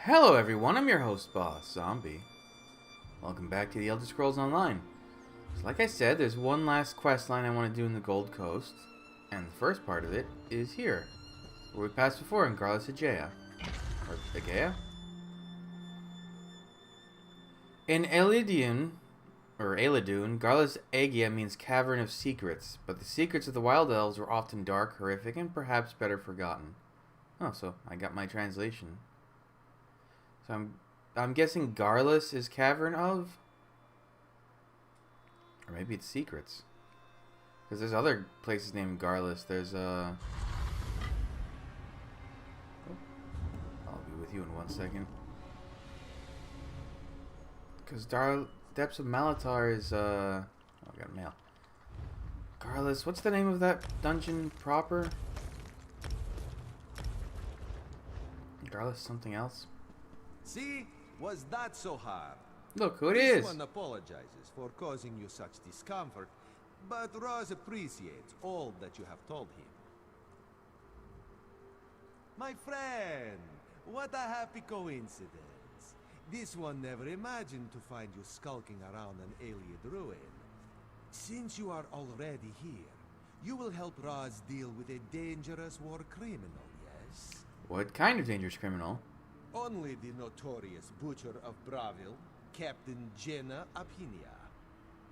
Hello everyone, I'm your host, Boss Zombie. Welcome back to the Elder Scrolls Online. So like I said, there's one last quest line I want to do in the Gold Coast, and the first part of it is here, where we passed before in Garlis Aegea. Or Aegea? In Elidune, Garlis Aegea means Cavern of Secrets, but the secrets of the Wild Elves were often dark, horrific, and perhaps better forgotten. Oh, so I got my translation. So I'm guessing Garlis is Cavern of? Or maybe it's Secrets. Because there's other places named Garlis. There's I'll be with you in 1 second. Because Depths of Malatar is oh, I got mail. Garlis, what's the name of that dungeon proper? Garlis something else? See? Was that so hard? Look who it This is! one apologizes for causing you such discomfort, but Roz appreciates all that you have told him. My friend, what a happy coincidence. This one never imagined to find you skulking around an Iliad ruin. Since you are already here, you will help Roz deal with a dangerous war criminal, yes? What kind of dangerous criminal? Only the notorious butcher of Bravil, Captain Jenna Apinia.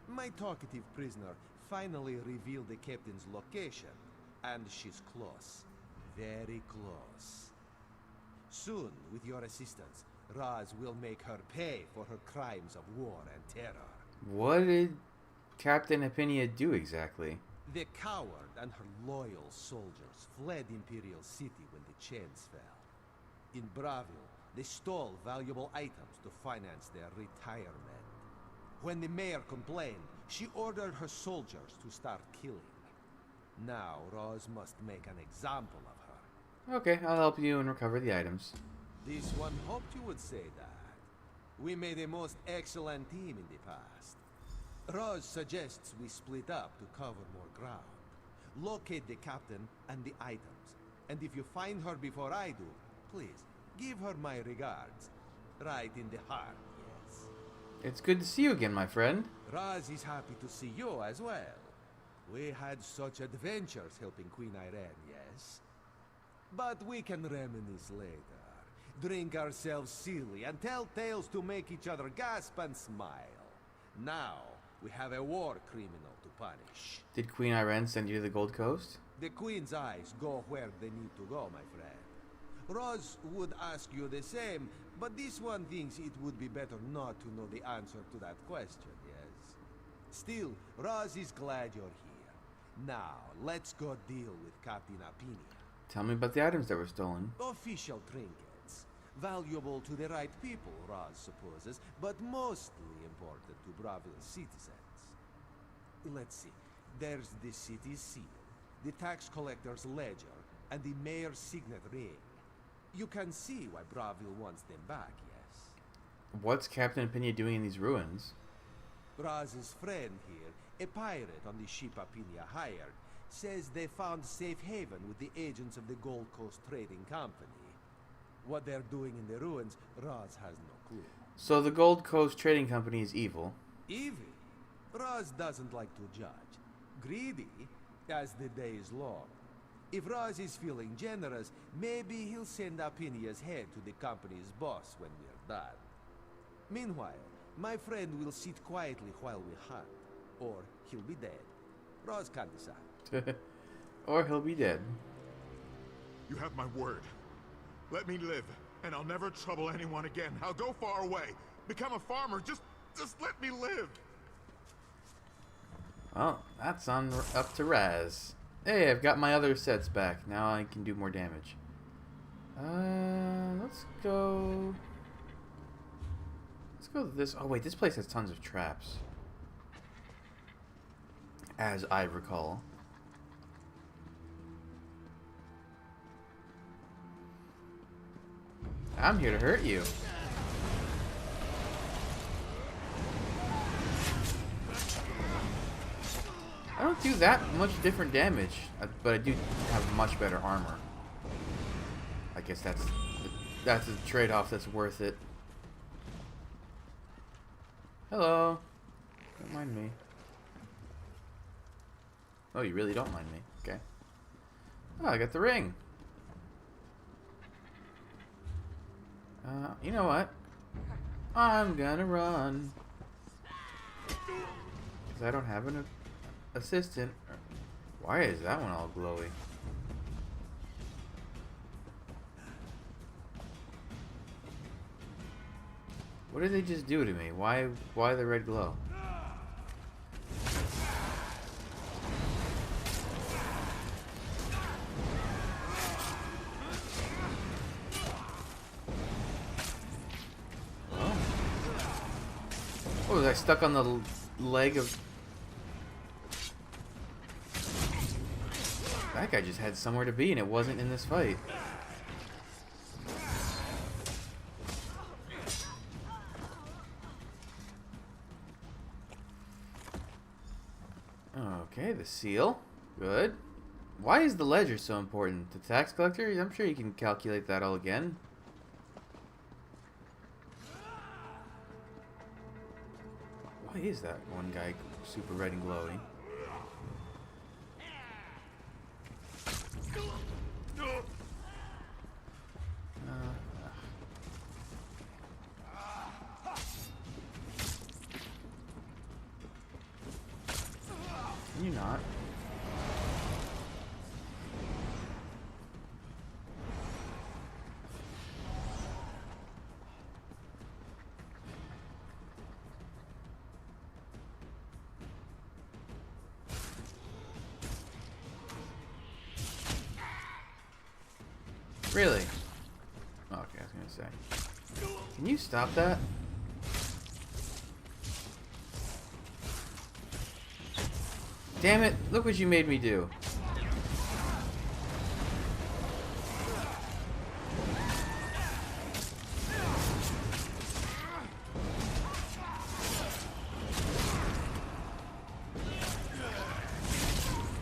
My talkative prisoner finally revealed the captain's location, and she's close. Very close. Soon, with your assistance, Raz will make her pay for her crimes of war and terror. What did Captain Apinia do exactly? The coward and her loyal soldiers fled Imperial City when the chains fell. In Bravil, they stole valuable items to finance their retirement. When the mayor complained, she ordered her soldiers to start killing. Now, Roz must make an example of her. Okay, I'll help you and recover the items. This one hoped you would say that. We made a most excellent team in the past. Roz suggests we split up to cover more ground. Locate the captain and the items. And if you find her before I do, please, give her my regards. Right in the heart, yes. It's good to see you again, my friend. Raz is happy to see you as well. We had such adventures helping Queen Irene, yes? But we can reminisce later. Drink ourselves silly and tell tales to make each other gasp and smile. Now, we have a war criminal to punish. Did Queen Irene send you to the Gold Coast? The Queen's eyes go where they need to go, my friend. Roz would ask you the same, but this one thinks it would be better not to know the answer to that question, yes? Still, Roz is glad you're here. Now, let's go deal with Captain Apinia. Tell me about the items that were stolen. Official trinkets. Valuable to the right people, Roz supposes, but mostly important to Bravil citizens. Let's see. There's the city's seal, the tax collector's ledger, and the mayor's signet ring. You can see why Bravil wants them back, yes? What's Captain Apinia doing in these ruins? Raz's friend here, a pirate on the ship Apinia hired, says they found safe haven with the agents of the Gold Coast Trading Company. What they're doing in the ruins, Raz has no clue. So the Gold Coast Trading Company is evil. Evil? Raz doesn't like to judge. Greedy, as the day is long. If Raz is feeling generous, maybe he'll send Apinia's head to the company's boss when we're done. Meanwhile, my friend will sit quietly while we hunt. Or he'll be dead. Raz can't decide. Or he'll be dead. You have my word. Let me live, and I'll never trouble anyone again. I'll go far away. Become a farmer. Just let me live. Well, that's up to Raz. Hey, I've got my other sets back. Now I can do more damage. Let's go to this. Oh wait, this place has tons of traps. As I recall. I'm here to hurt you. I don't do that much different damage, but I do have much better armor. I guess that's a trade-off that's worth it. Hello. Don't mind me. Oh, you really don't mind me. Okay. Oh, I got the ring. You know what? I'm gonna run. Because I don't have an assistant. Why is that one all glowy? What did they just do to me? Why the red glow? Oh, was I stuck on the leg of... That guy just had somewhere to be and it wasn't in this fight. Okay, the seal. Good. Why is the ledger so important? The tax collector? I'm sure you can calculate that all again. Why is that one guy super red and glowy? Can you not? Really? Okay, I was gonna say. Can you stop that? Damn it! Look what you made me do.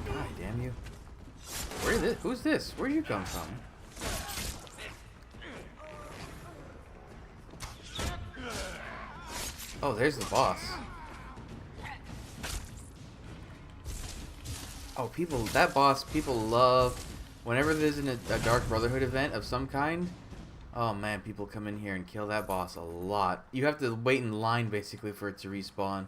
God damn you. Who's this? Where'd you come from? Oh, there's the boss. Oh, that boss, people love. Whenever there's a Dark Brotherhood event of some kind, oh man, people come in here and kill that boss a lot. You have to wait in line basically for it to respawn.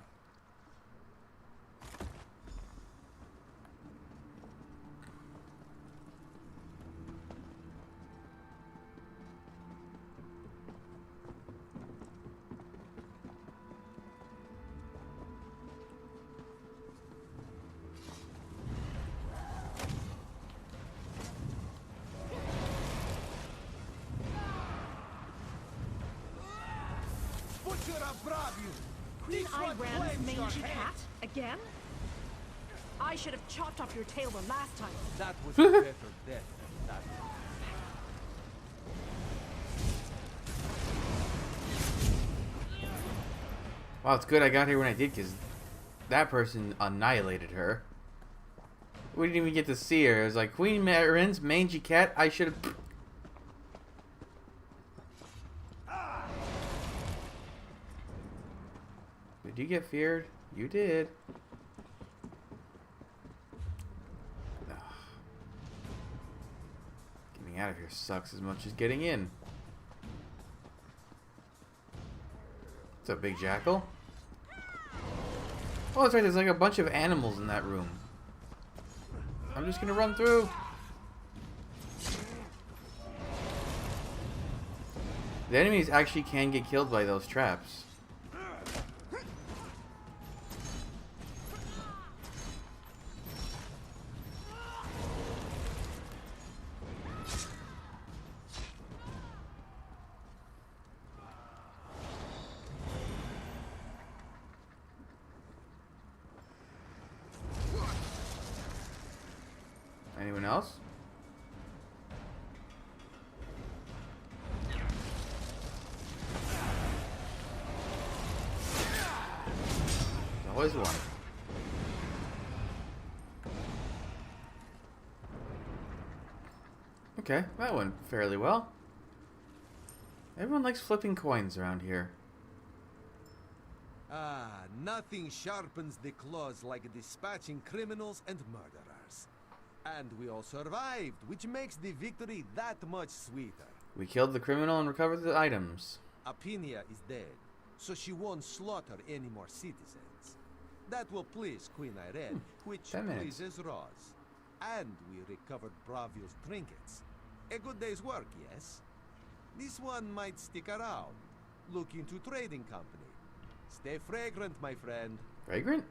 Queen Iran's mangy cat? Again? I should have chopped off your tail the last time. That was a better death than that. Wow, it's good I got here when I did, because that person annihilated her. We didn't even get to see her. It was like, Queen Iran's mangy cat? I should have... Did you get feared? You did. Ugh. Getting out of here sucks as much as getting in. What's up, big jackal? Oh, that's right. There's like a bunch of animals in that room. I'm just gonna run through. The enemies actually can get killed by those traps. Anyone else? There's always one. Okay, that went fairly well. Everyone likes flipping coins around here. Ah, nothing sharpens the claws like dispatching criminals and murderers. And we all survived, which makes the victory that much sweeter. We killed the criminal and recovered the items. Apinia is dead, so she won't slaughter any more citizens. That will please Queen Irene, which 10 minutes. pleases Roz. And we recovered Bravio's trinkets. A good day's work, yes? This one might stick around. Look into trading company. Stay fragrant, my friend. Fragrant?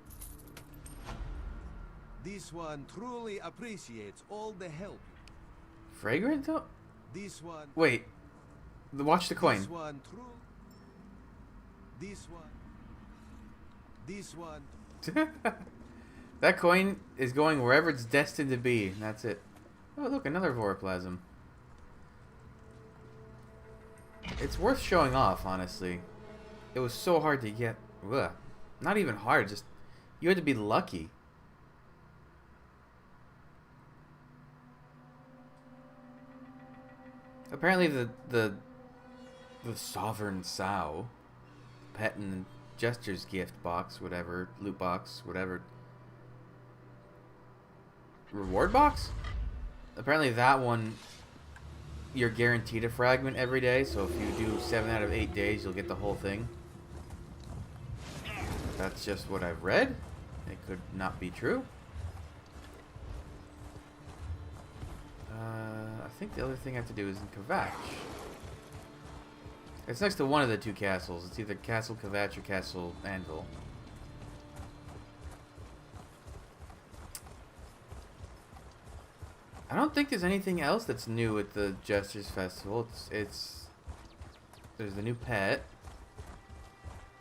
This one truly appreciates all the help. Fragrant though? This one... Wait. Watch the coin. This one true. This one. This one. That coin is going wherever it's destined to be. And that's it. Oh, look, another Voroplasm. It's worth showing off, honestly. It was so hard to get. Ugh. Not even hard, just you had to be lucky. Apparently the Sovereign Sow, pet and Jester's gift box, whatever, loot box, whatever. Reward box? Apparently that one you're guaranteed a fragment every day, so if you do 7 out of 8 days, you'll get the whole thing. That's just what I've read. It could not be true. I think the other thing I have to do is in Kvatch. It's next to one of the two castles. It's either Castle Kvatch or Castle Anvil. I don't think there's anything else that's new at the Jester's Festival. It's there's the new pet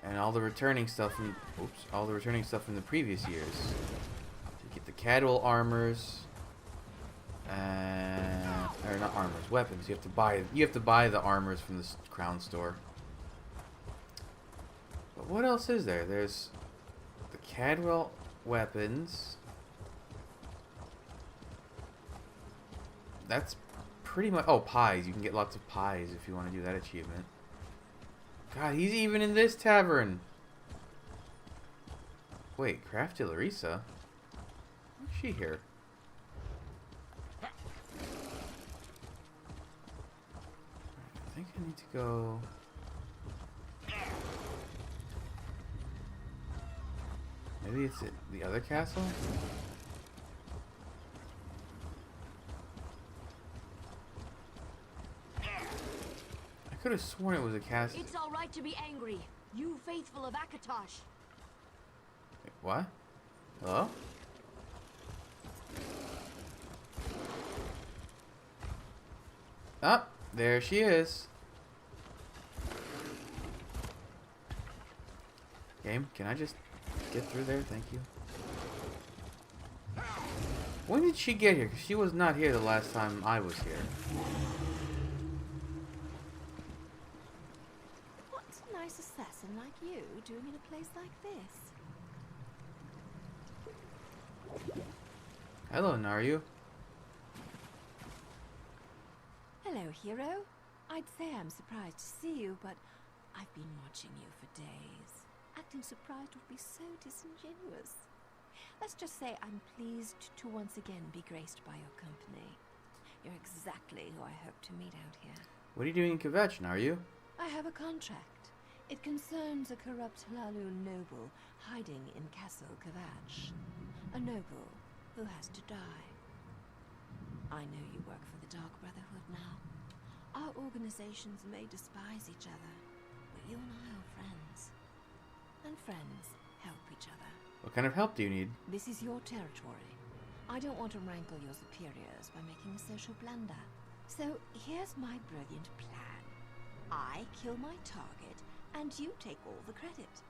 and all the returning stuff from the previous years. You get the Cadwell armors, or not armors, weapons. You have to buy the armors from the Crown Store. But what else is there? There's the Cadwell weapons. That's pretty much... Oh, pies. You can get lots of pies if you want to do that achievement. God, he's even in this tavern. Wait, Crafty Larissa? Why is she here? I think I need to go... Maybe it's at the other castle? I could have sworn it was a castle. It's all right to be angry, you faithful of Akatosh. Wait, what? Hello? Ah, there she is. Game, can I just get through there? Thank you. When did she get here? Because she was not here the last time I was here. What's a nice assassin like you doing in a place like this? Hello, Naryu. Hello, hero. I'd say I'm surprised to see you, but I've been watching you for days. Acting surprised would be so disingenuous. Let's just say I'm pleased to once again be graced by your company. You're exactly who I hope to meet out here. What are you doing in Kvatch, Naryu? I have a contract. It concerns a corrupt Lalu noble hiding in Castle Kvatch. A noble who has to die. I know you work for the Dark Brotherhood now. Our organizations may despise each other, but you and I are friends. And friends help each other. What kind of help do you need? This is your territory. I don't want to rankle your superiors by making a social blunder. So here's my brilliant plan. I kill my target, and you take all the credit.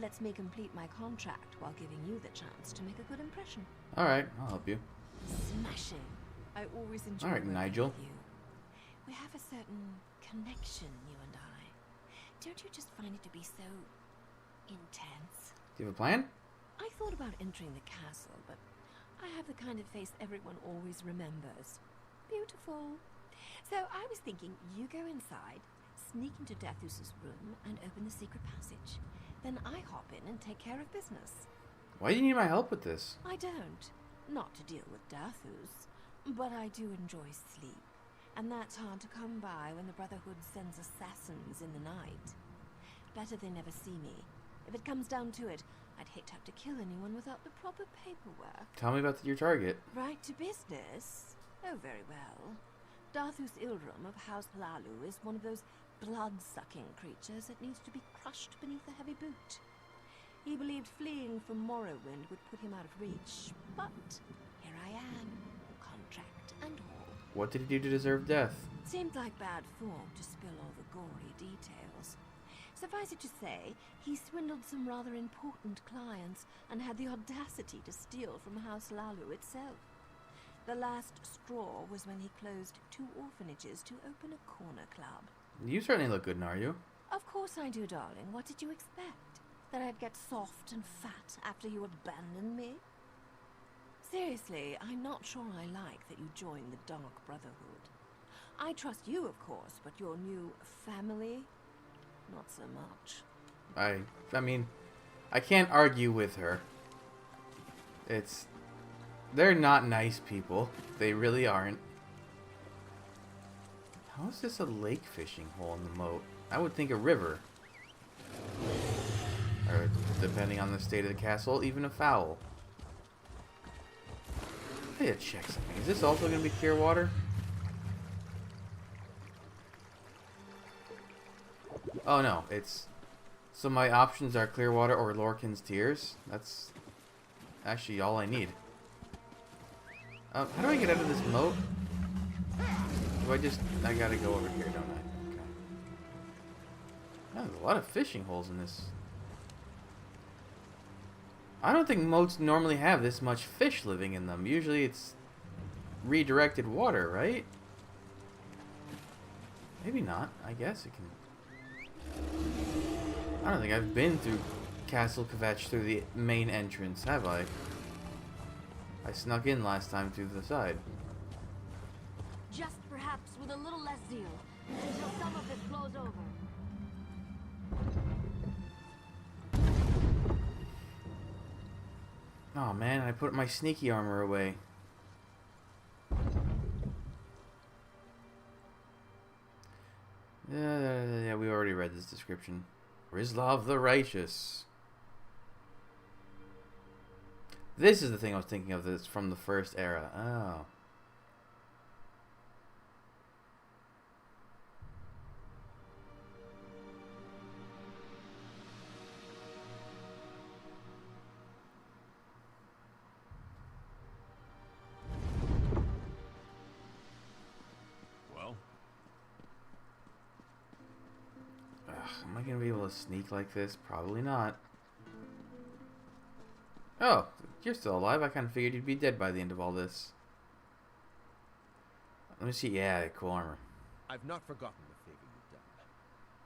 Lets me complete my contract while giving you the chance to make a good impression. Alright, I'll help you. Smashing. I always enjoy All right, working Nigel. with you. We have a certain connection, you and I. Don't you just find it to be so intense? Do you have a plan? I thought about entering the castle, but I have the kind of face everyone always remembers. Beautiful. So I was thinking you go inside, sneak into Dathus's room and open the secret passage. Then I hop in and take care of business. Why do you need my help with this? I don't. Not to deal with Dathus. But I do enjoy sleep. And that's hard to come by when the Brotherhood sends assassins in the night. Better they never see me. If it comes down to it, I'd hate to have to kill anyone without the proper paperwork. Tell me about your target. Right to business? Oh, very well. Dathus Ilrum of House Lalu is one of those blood-sucking creatures that needs to be crushed beneath a heavy boot. He believed fleeing from Morrowind would put him out of reach, but here I am, contract and all. What did he do to deserve death? Seemed like bad form to spill all the gory details. Suffice it to say, he swindled some rather important clients and had the audacity to steal from House Lalu itself. The last straw was when he closed 2 orphanages to open a corner club. You certainly look good, Naryu. Of course I do, darling. What did you expect? That I'd get soft and fat after you abandoned me? Seriously, I'm not sure I like that you joined the Dark Brotherhood. I trust you, of course, but your new family? Not so much. I mean, I can't argue with her. They're not nice people. They really aren't. How is this a lake fishing hole in the moat? I would think a river. Or, depending on the state of the castle, even a fowl. I need to check something. Is this also going to be clear water? Oh no, it's... So my options are Clearwater or Lorcan's Tears. That's actually all I need. How do I get out of this moat? I gotta go over here, don't I? Okay. Oh, there's a lot of fishing holes in this. I don't think moats normally have this much fish living in them. Usually it's redirected water, right? Maybe not. I guess it can... I don't think I've been through Castle Kvatch through the main entrance, have I? I snuck in last time through the side. Just perhaps with a little less zeal, until some of this blows over. Oh man, I put my sneaky armor away. Yeah, we already read this description. Rizlov the Righteous. This is the thing I was thinking of, that's from the first era. Oh. Well, Am I going to be able to sneak like this? Probably not. Oh, you're still alive. I kind of figured you'd be dead by the end of all this. Let me see. Yeah, cool armor. I've not forgotten the favor you've done.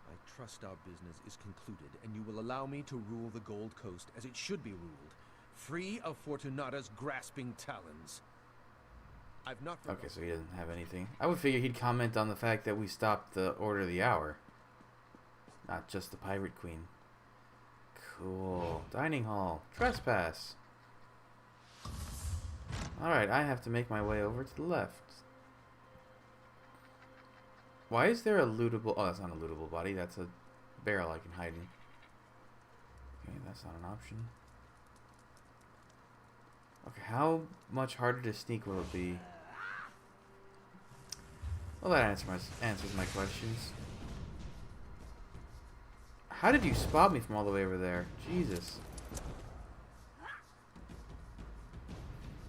I trust our business is concluded, and you will allow me to rule the Gold Coast as it should be ruled, free of Fortunata's grasping talons. I've not forgotten... Okay, so he doesn't have anything. I would figure he'd comment on the fact that we stopped the Order of the Hour. Not just the Pirate Queen. Cool. Dining hall. Trespass. Alright, I have to make my way over to the left. Why is there a lootable... Oh, that's not a lootable body. That's a barrel I can hide in. Okay, that's not an option. Okay, how much harder to sneak will it be? Well, that answers my questions. How did you spot me from all the way over there? Jesus.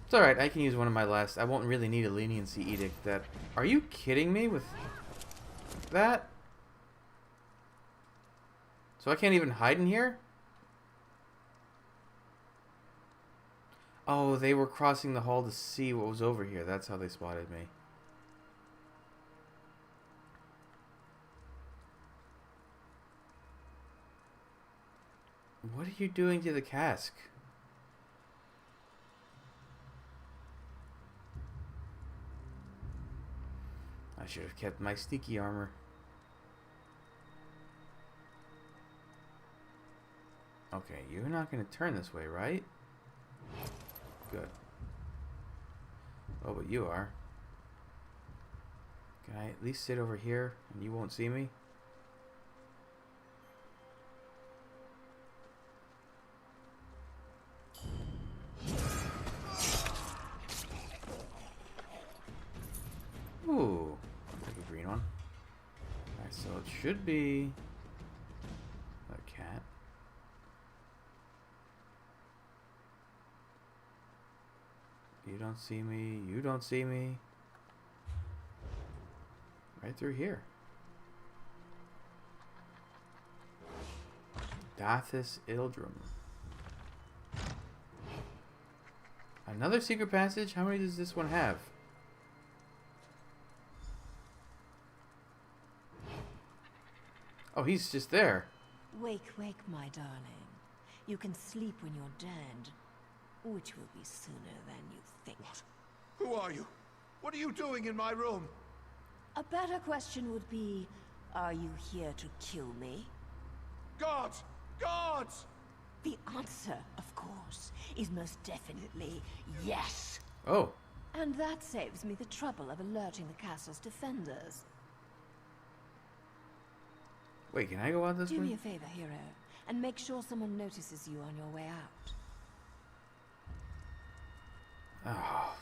It's alright, I can use one of my last... I won't really need a leniency edict that... Are you kidding me with that? So I can't even hide in here? Oh, they were crossing the hall to see what was over here. That's how they spotted me. What are you doing to the cask? I should have kept my sneaky armor. Okay, you're not going to turn this way, right? Good. Oh, but you are. Can I at least sit over here and you won't see me? Ooh, like a green one. Alright, so it should be a cat. You don't see me, you don't see me. Right through here. Dathis Ildrum. Another secret passage? How many does this one have? Oh, he's just there. Wake, wake, my darling. You can sleep when you're dead, which will be sooner than you think. What? Who are you? What are you doing in my room? A better question would be, are you here to kill me? Guards! Guards! The answer, of course, is most definitely yes. Oh. And that saves me the trouble of alerting the castle's defenders. Wait, can I go out this way? Do me a favor, hero, and make sure someone notices you on your way out. Oh.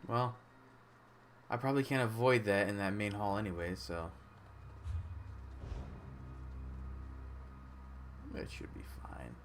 Well, I probably can't avoid that in that main hall anyway, so it should be fine.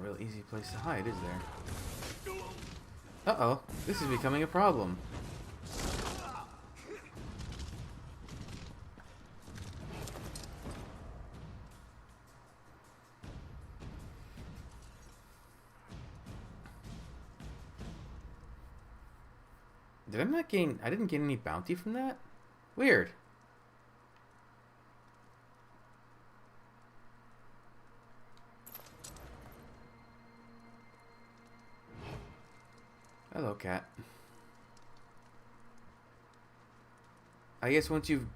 Real easy place to hide, is there? Uh-oh, this is becoming a problem. I didn't gain any bounty from that? Weird. Hello, cat. I guess once you've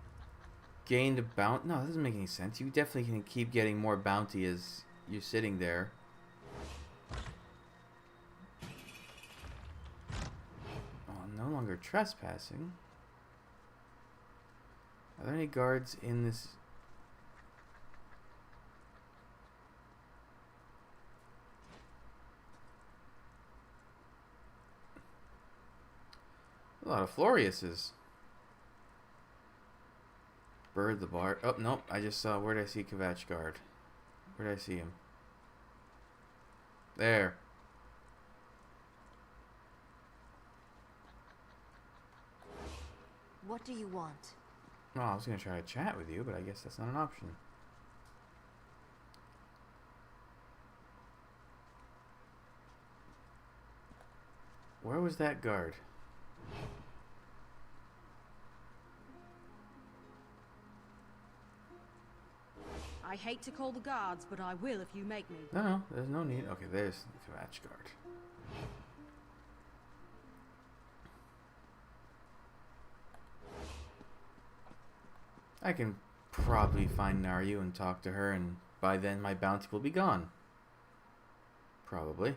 gained a bounty... No, that doesn't make any sense. You definitely can keep getting more bounty as you're sitting there. Oh, I'm no longer trespassing. Are there any guards in this... A lot of Floriuses. Bird the Bard. Oh, nope. I just saw... Where did I see Kvatch Guard? Where did I see him? There. What do you want? Oh, I was going to try to chat with you, but I guess that's not an option. Where was that guard? I hate to call the guards, but I will if you make me. No, there's no need. Okay, there's the Kvatch Guard. I can probably find Naryu and talk to her, and by then my bounty will be gone. Probably.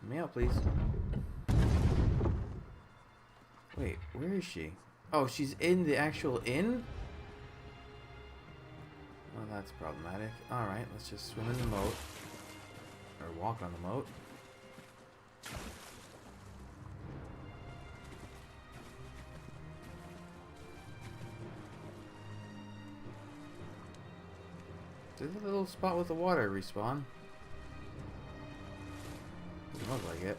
Mail, please. Wait, where is she? Oh, she's in the actual inn? Well, that's problematic. Alright, let's just swim in the moat. Or walk on the moat. Did the little spot with the water respawn? Doesn't look like it.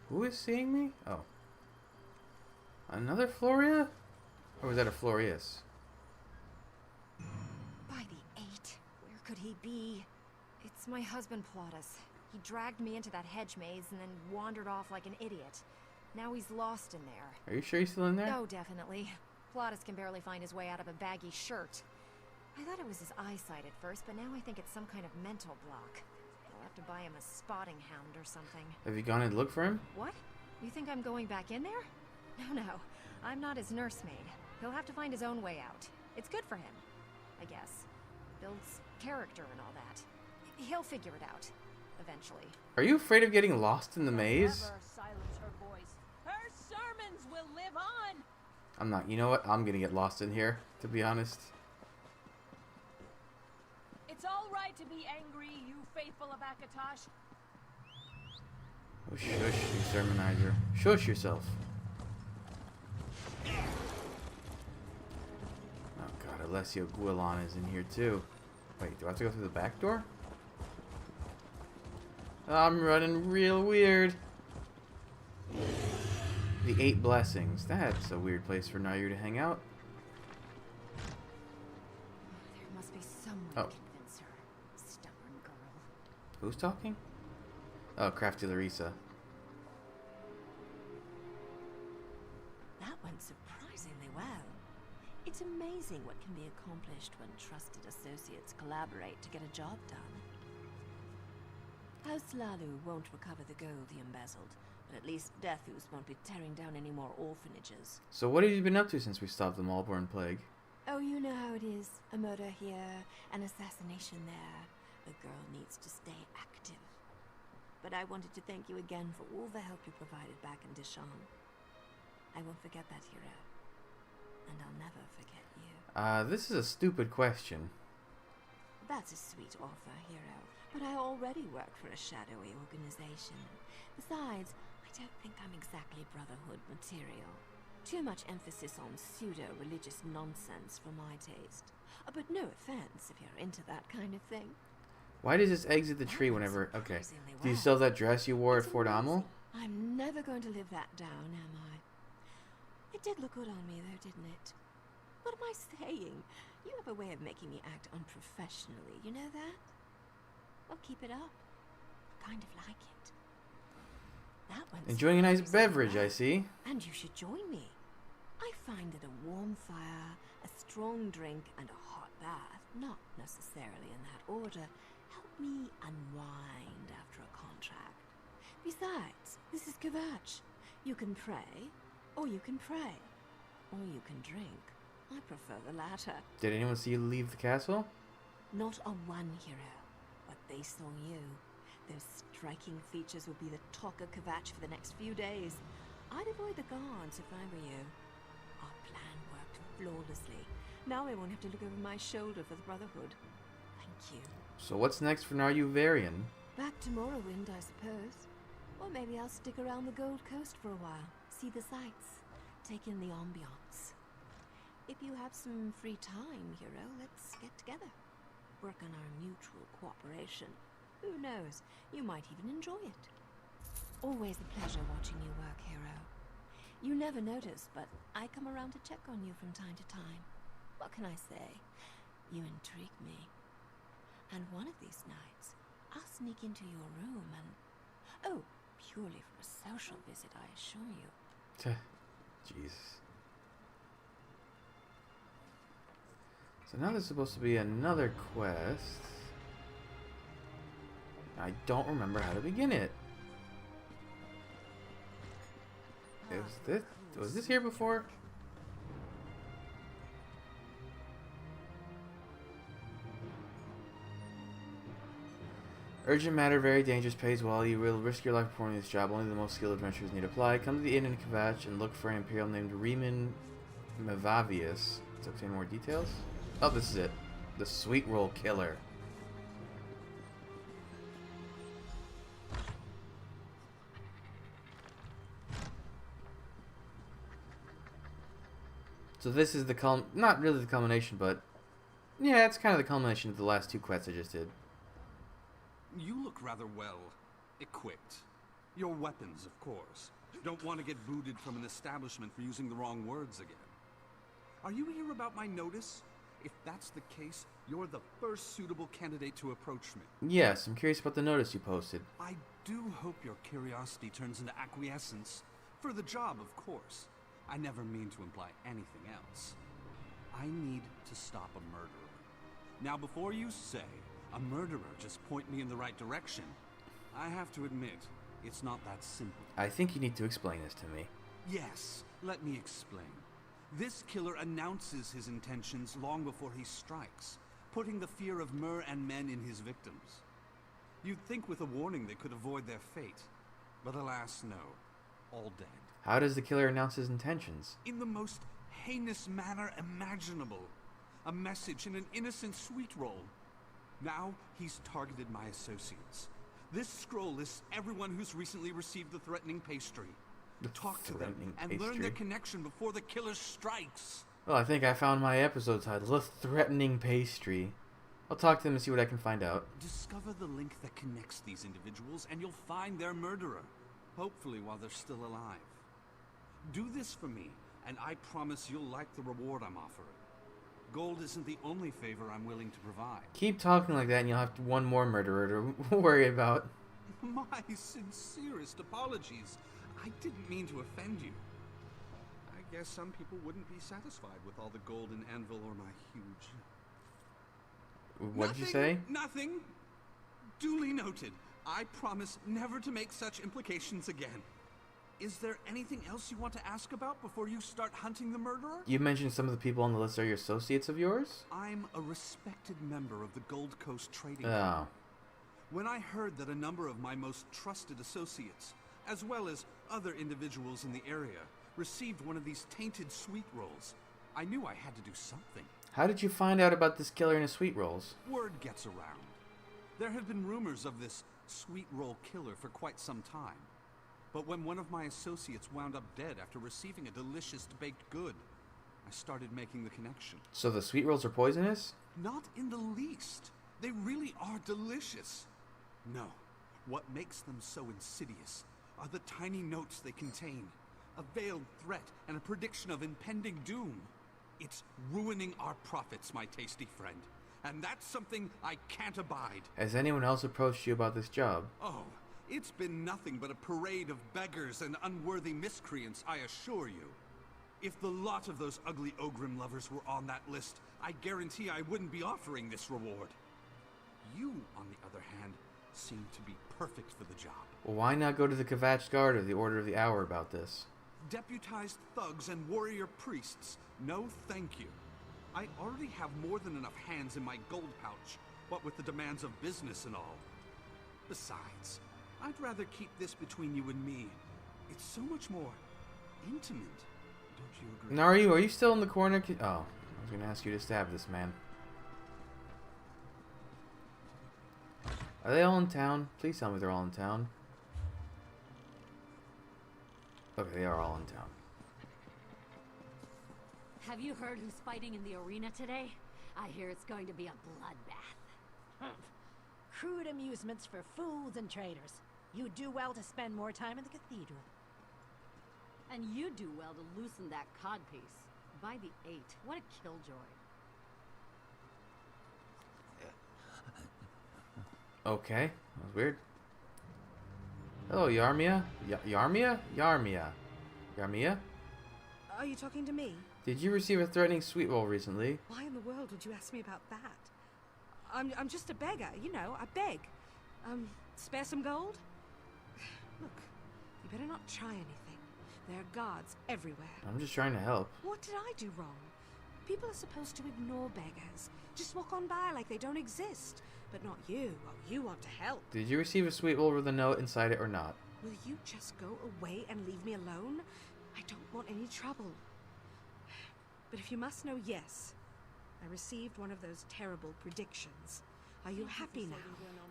Who is seeing me? Oh. Another Floria? Or was that a Florius? By the 8, where could he be? It's my husband, Plautus. He dragged me into that hedge maze and then wandered off like an idiot. Now he's lost in there. Are you sure he's still in there? Oh, definitely. Plautus can barely find his way out of a baggy shirt. I thought it was his eyesight at first, but now I think it's some kind of mental block. I'll have to buy him a spotting hound or something. Have you gone and looked for him? What? You think I'm going back in there? No. I'm not his nursemaid. He'll have to find his own way out. It's good for him, I guess. Builds character and all that. He'll figure it out, eventually. Are you afraid of getting lost in the maze? Never silence her voice. Her sermons will live on. I'm not. You know what? I'm gonna get lost in here, to be honest. It's all right to be angry, you faithful Abakatosh. Oh, shush, you sermonizer. Shush yourself. Oh god, Alessio Guilon is in here too. Wait, do I have to go through the back door? I'm running real weird. The 8 blessings. That's a weird place for Nayu to hang out. There must be some way Oh. to convince her. Stubborn girl. Who's talking? Oh, Crafty Larissa. That went surprisingly well. It's amazing what can be accomplished when trusted associates collaborate to get a job done. House Lalu won't recover the gold he embezzled, but at least Deathus won't be tearing down any more orphanages. So what have you been up to since we stopped the Malborn Plague? Oh, you know how it is. A murder here, an assassination there. The girl needs to stay active. But I wanted to thank you again for all the help you provided back in Deshan. I won't forget that, hero. And I'll never forget you. This is a stupid question. That's a sweet offer, hero. But I already work for a shadowy organization. Besides, I don't think I'm exactly Brotherhood material. Too much emphasis on pseudo-religious nonsense for my taste. But no offense if you're into that kind of thing. Why does this exit the tree whenever... Okay. Do you still have that dress you wore at Fort Amel? I'm never going to live that down, am I? It did look good on me, though, didn't it? What am I saying? You have a way of making me act unprofessionally, you know that? Well, keep it up. Kind of like it. That one's Enjoying a nice surprisingly beverage, well. I see. And you should join me. I find that a warm fire, a strong drink, and a hot bath, not necessarily in that order, help me unwind after a contract. Besides, this is Kvatch. You can pray, or you can pray, or you can drink. I prefer the latter. Did anyone see you leave the castle? Not a one, hero, but they saw you. Those striking features would be the talk of Kvatch for the next few days. I'd avoid the guards if I were you. Our plan worked flawlessly. Now I won't have to look over my shoulder for the Brotherhood. Thank you. So what's next for Nayu Varian? Back to Morrowind, I suppose. Or maybe I'll stick around the Gold Coast for a while. See the sights. Take in the ambiance. If you have some free time, hero, let's get together. Work on our mutual cooperation. Who knows? You might even enjoy it. Always a pleasure watching you work, hero. You never notice, but I come around to check on you from time to time. What can I say? You intrigue me. And one of these nights, I'll sneak into your room and... Oh, purely for a social visit, I assure you. Jesus. So now there's supposed to be another quest. I don't remember how to begin it. Was this here before? Urgent matter, very dangerous, pays well. You will risk your life performing this job. Only the most skilled adventurers need apply. Come to the inn in Kvatch and look for an Imperial named Riemann Mevavius. Let's obtain more details. Oh, this is it. The sweetroll killer. So this is the not really the culmination, but yeah, it's kind of the culmination of the last two quests I just did. You look rather well equipped. Your weapons, of course. Don't want to get booted from an establishment for using the wrong words again. Are you here about my notice? If that's the case, you're the first suitable candidate to approach me. Yes, I'm curious about the notice you posted. I do hope your curiosity turns into acquiescence. For the job, of course. I never mean to imply anything else. I need to stop a murderer. Now, before you say, a murderer just point me in the right direction, I have to admit, it's not that simple. I think you need to explain this to me. Yes, let me explain. This killer announces his intentions long before he strikes, putting the fear of Mer and men in his victims. You'd think with a warning they could avoid their fate, but alas no, all dead. How does the killer announce his intentions? In the most heinous manner imaginable. A message in an innocent sweetroll. Now he's targeted my associates. This scroll lists everyone who's recently received the threatening pastry. Talk to them and learn their connection before the killer strikes. Well, I think I found my episode title, The Threatening Pastry. I'll talk to them and see what I can find out. Discover the link that connects these individuals and you'll find their murderer. Hopefully while they're still alive. Do this for me, and I promise you'll like the reward I'm offering. Gold isn't the only favor I'm willing to provide. Keep talking like that and you'll have one more murderer to worry about. My sincerest apologies. I didn't mean to offend you. I guess some people wouldn't be satisfied with all the golden anvil or my huge... What'd you say? Nothing. Duly noted. I promise never to make such implications again. Is there anything else you want to ask about before you start hunting the murderer? You mentioned some of the people on the list are your associates of yours? I'm a respected member of the Gold Coast Trading Oh. Company. When I heard that a number of my most trusted associates, as well as other individuals in the area, received one of these tainted sweet rolls, I knew I had to do something. How did you find out about this killer and his sweet rolls? Word gets around. There have been rumors of this sweet roll killer for quite some time. But when one of my associates wound up dead after receiving a delicious baked good, I started making the connection. So the sweet rolls are poisonous? Not in the least. They really are delicious. No, what makes them so insidious are the tiny notes they contain. A veiled threat and a prediction of impending doom. It's ruining our profits, my tasty friend. And that's something I can't abide. Has anyone else approached you about this job? Oh, it's been nothing but a parade of beggars and unworthy miscreants, I assure you. If the lot of those ugly Ogrim lovers were on that list, I guarantee I wouldn't be offering this reward. You, on the other hand, seem to be perfect for the job. Well, why not go to the Kvatch Guard or the Order of the Hour about this? Deputized thugs and warrior priests, no thank you. I already have more than enough hands in my gold pouch, what with the demands of business and all. Besides, I'd rather keep this between you and me. It's so much more intimate, don't you agree? Now, are you still in the corner? Oh, I was going to ask you to stab this man. Are they all in town? Please tell me they're all in town. Okay, they are all in town. Have you heard who's fighting in the arena today? I hear it's going to be a bloodbath. Crude amusements for fools and traitors. You do well to spend more time in the cathedral. And you do well to loosen that codpiece. By the 8, what a killjoy. Okay, that was weird. Hello, Yarmia? Yarmia? Yarmia. Yarmia? Are you talking to me? Did you receive a threatening sweet roll recently? Why in the world would you ask me about that? I'm just a beggar, you know, I beg. Spare some gold? Look, you better not try anything. There are guards everywhere. I'm just trying to help. What did I do wrong? People are supposed to ignore beggars. Just walk on by like they don't exist. But not you. Oh, you want to help. Did you receive a sweet roll with a note inside it or not? Will you just go away and leave me alone? I don't want any trouble. But if you must know, yes. I received one of those terrible predictions. Are you happy now?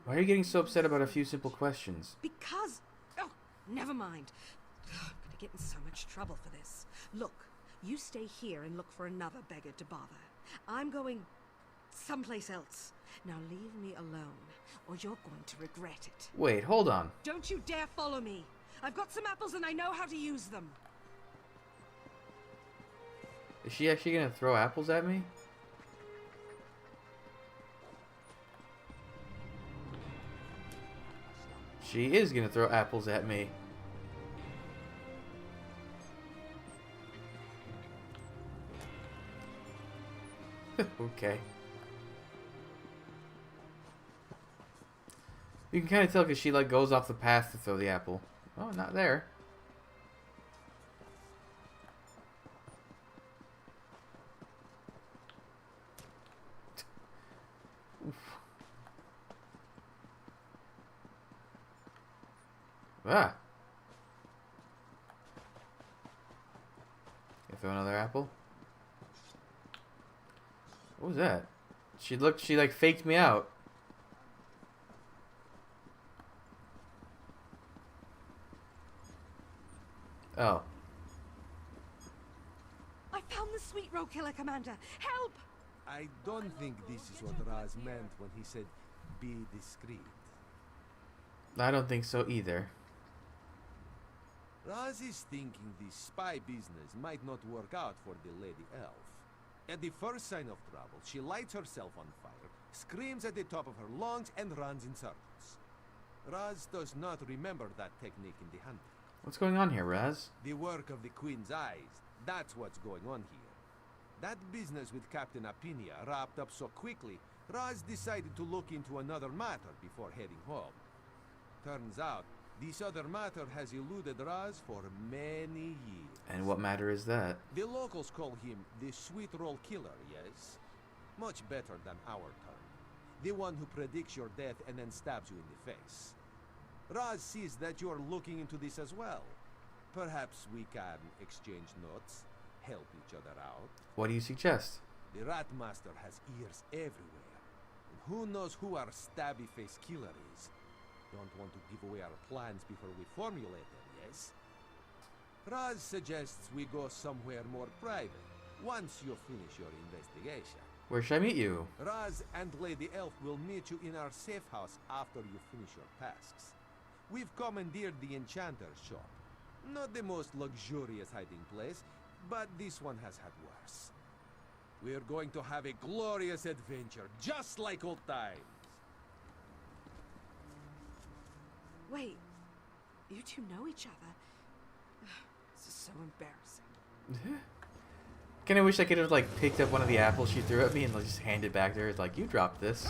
Why are you getting so upset about a few simple questions? Because... Oh, never mind. I'm gonna get in so much trouble for this. Look, you stay here and look for another beggar to bother. I'm going someplace else. Now leave me alone, or you're going to regret it. Wait, hold on. Don't you dare follow me. I've got some apples and I know how to use them. Is she actually gonna throw apples at me? She is gonna throw apples at me. Okay. You can kind of tell because she like goes off the path to throw the apple. Oh, not there. Oof. Ah. You throw another apple? What was that? She like faked me out. Oh. I found the sweetroll killer, Commander. Help! I don't think this is what Raz meant when he said, be discreet. I don't think so either. Raz is thinking the spy business might not work out for the Lady Elf. At the first sign of trouble, she lights herself on fire, screams at the top of her lungs, and runs in circles. Raz does not remember that technique in the hunting. What's going on here, Raz? The work of the Queen's eyes, that's what's going on here. That business with Captain Apinia wrapped up so quickly, Raz decided to look into another matter before heading home. Turns out, this other matter has eluded Raz for many years. And what matter is that? The locals call him the sweetroll killer, yes? Much better than our term. The one who predicts your death and then stabs you in the face. Raz sees that you are looking into this as well. Perhaps we can exchange notes, help each other out. What do you suggest? The Ratmaster has ears everywhere. And who knows who our stabby-faced killer is? Don't want to give away our plans before we formulate them, yes? Raz suggests we go somewhere more private, once you finish your investigation. Where should I meet you? Raz and Lady Elf will meet you in our safe house after you finish your tasks. We've commandeered the Enchanter's shop. Not the most luxurious hiding place, but this one has had worse. We're going to have a glorious adventure, just like old times. Wait, you two know each other? This is so embarrassing. Kind of wish I could have like picked up one of the apples she threw at me and like, just hand it back to her. It's like, you dropped this.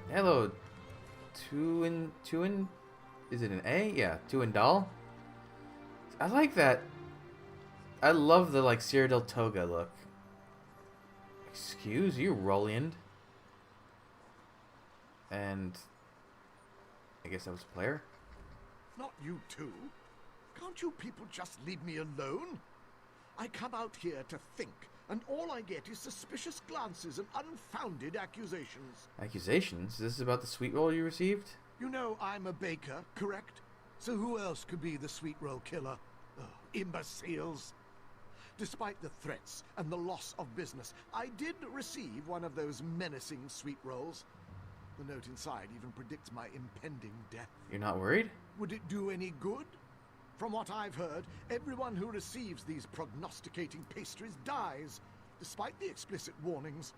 Hello, Tuin, is it an A? Yeah, Tuindal. I like that. I love the like Cyrodiil toga look. Excuse you, Roland. And I guess that was a player. Not you two. Can't you people just leave me alone? I come out here to think, and all I get is suspicious glances and unfounded accusations. Accusations? This is about the sweet roll you received? You know I'm a baker, correct? So who else could be the sweetroll killer? Oh, imbeciles. Despite the threats and the loss of business, I did receive one of those menacing sweet rolls. The note inside even predicts my impending death. You're not worried? Would it do any good? From what I've heard, everyone who receives these prognosticating pastries dies, despite the explicit warnings.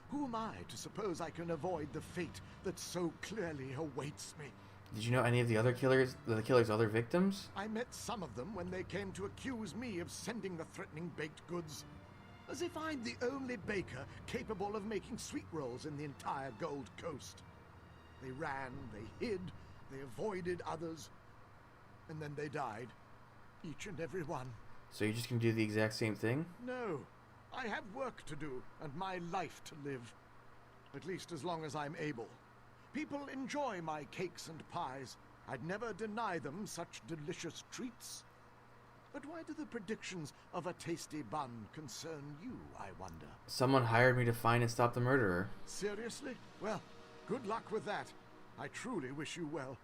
Who am I to suppose I can avoid the fate that so clearly awaits me? Did you know any of the other killers, the killer's other victims? I met some of them when they came to accuse me of sending the threatening baked goods. As if I'm the only baker capable of making sweet rolls in the entire Gold Coast. They ran, they hid, they avoided others, and then they died. Each and every one. So you're just gonna do the exact same thing? No. I have work to do and my life to live. At least as long as I'm able. People enjoy my cakes and pies. I'd never deny them such delicious treats. But why do the predictions of a tasty bun concern you, I wonder? Someone hired me to find and stop the murderer. Seriously? Well, good luck with that. I truly wish you well.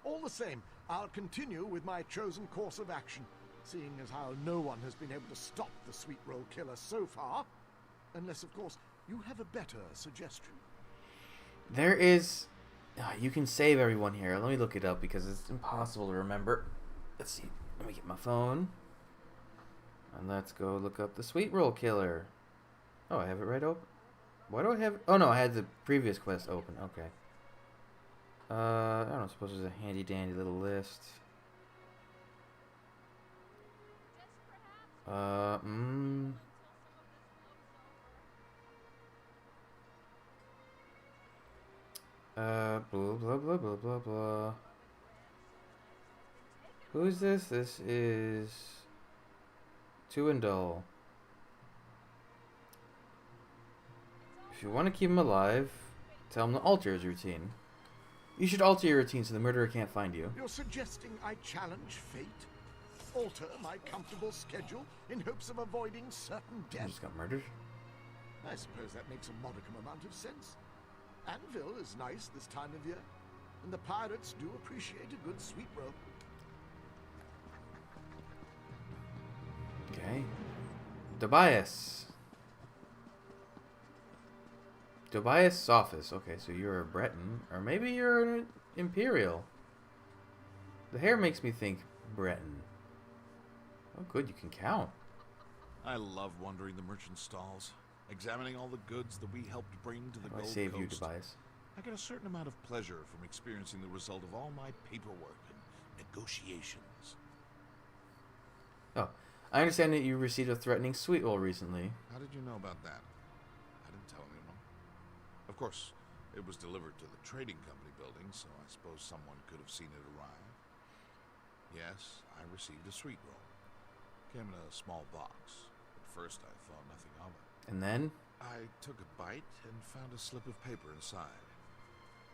All the same, I'll continue with my chosen course of action, seeing as how no one has been able to stop the sweetroll killer so far. Unless, of course, you have a better suggestion. There is... you can save everyone here. Let me look it up because it's impossible to remember. Let's see. Let me get my phone. And let's go look up the sweetroll killer. Oh, I have it right open. Why do I have... Oh, no, I had the previous quest open. Okay. I don't know. I suppose there's a handy-dandy little list. Blah, blah, blah, blah, blah, blah. Who is this? This is... Tuendal. If you want to keep him alive, tell him to alter his routine. You should alter your routine so the murderer can't find you. You're suggesting I challenge fate? Alter my comfortable schedule in hopes of avoiding certain He death? just got murdered. I suppose that makes a modicum amount of sense. Anvil is nice this time of year, and the pirates do appreciate a good sweet roll. Okay. Tobias. Tobias' office. Okay, so you're a Breton. Or maybe you're an Imperial. The hair makes me think Breton. Oh, good, you can count. I love wandering the merchant stalls, examining all the goods that we helped bring to the How do I Gold save Coast. you, Tobias? I get a certain amount of pleasure from experiencing the result of all my paperwork and negotiations. Oh, I understand that you received a threatening sweetroll recently. How did you know about that? I didn't tell anyone. Of course, it was delivered to the trading company building, so I suppose someone could have seen it arrive. Yes, I received a sweetroll. Came in a small box. At first, I thought nothing of it. And then? I took a bite and found a slip of paper inside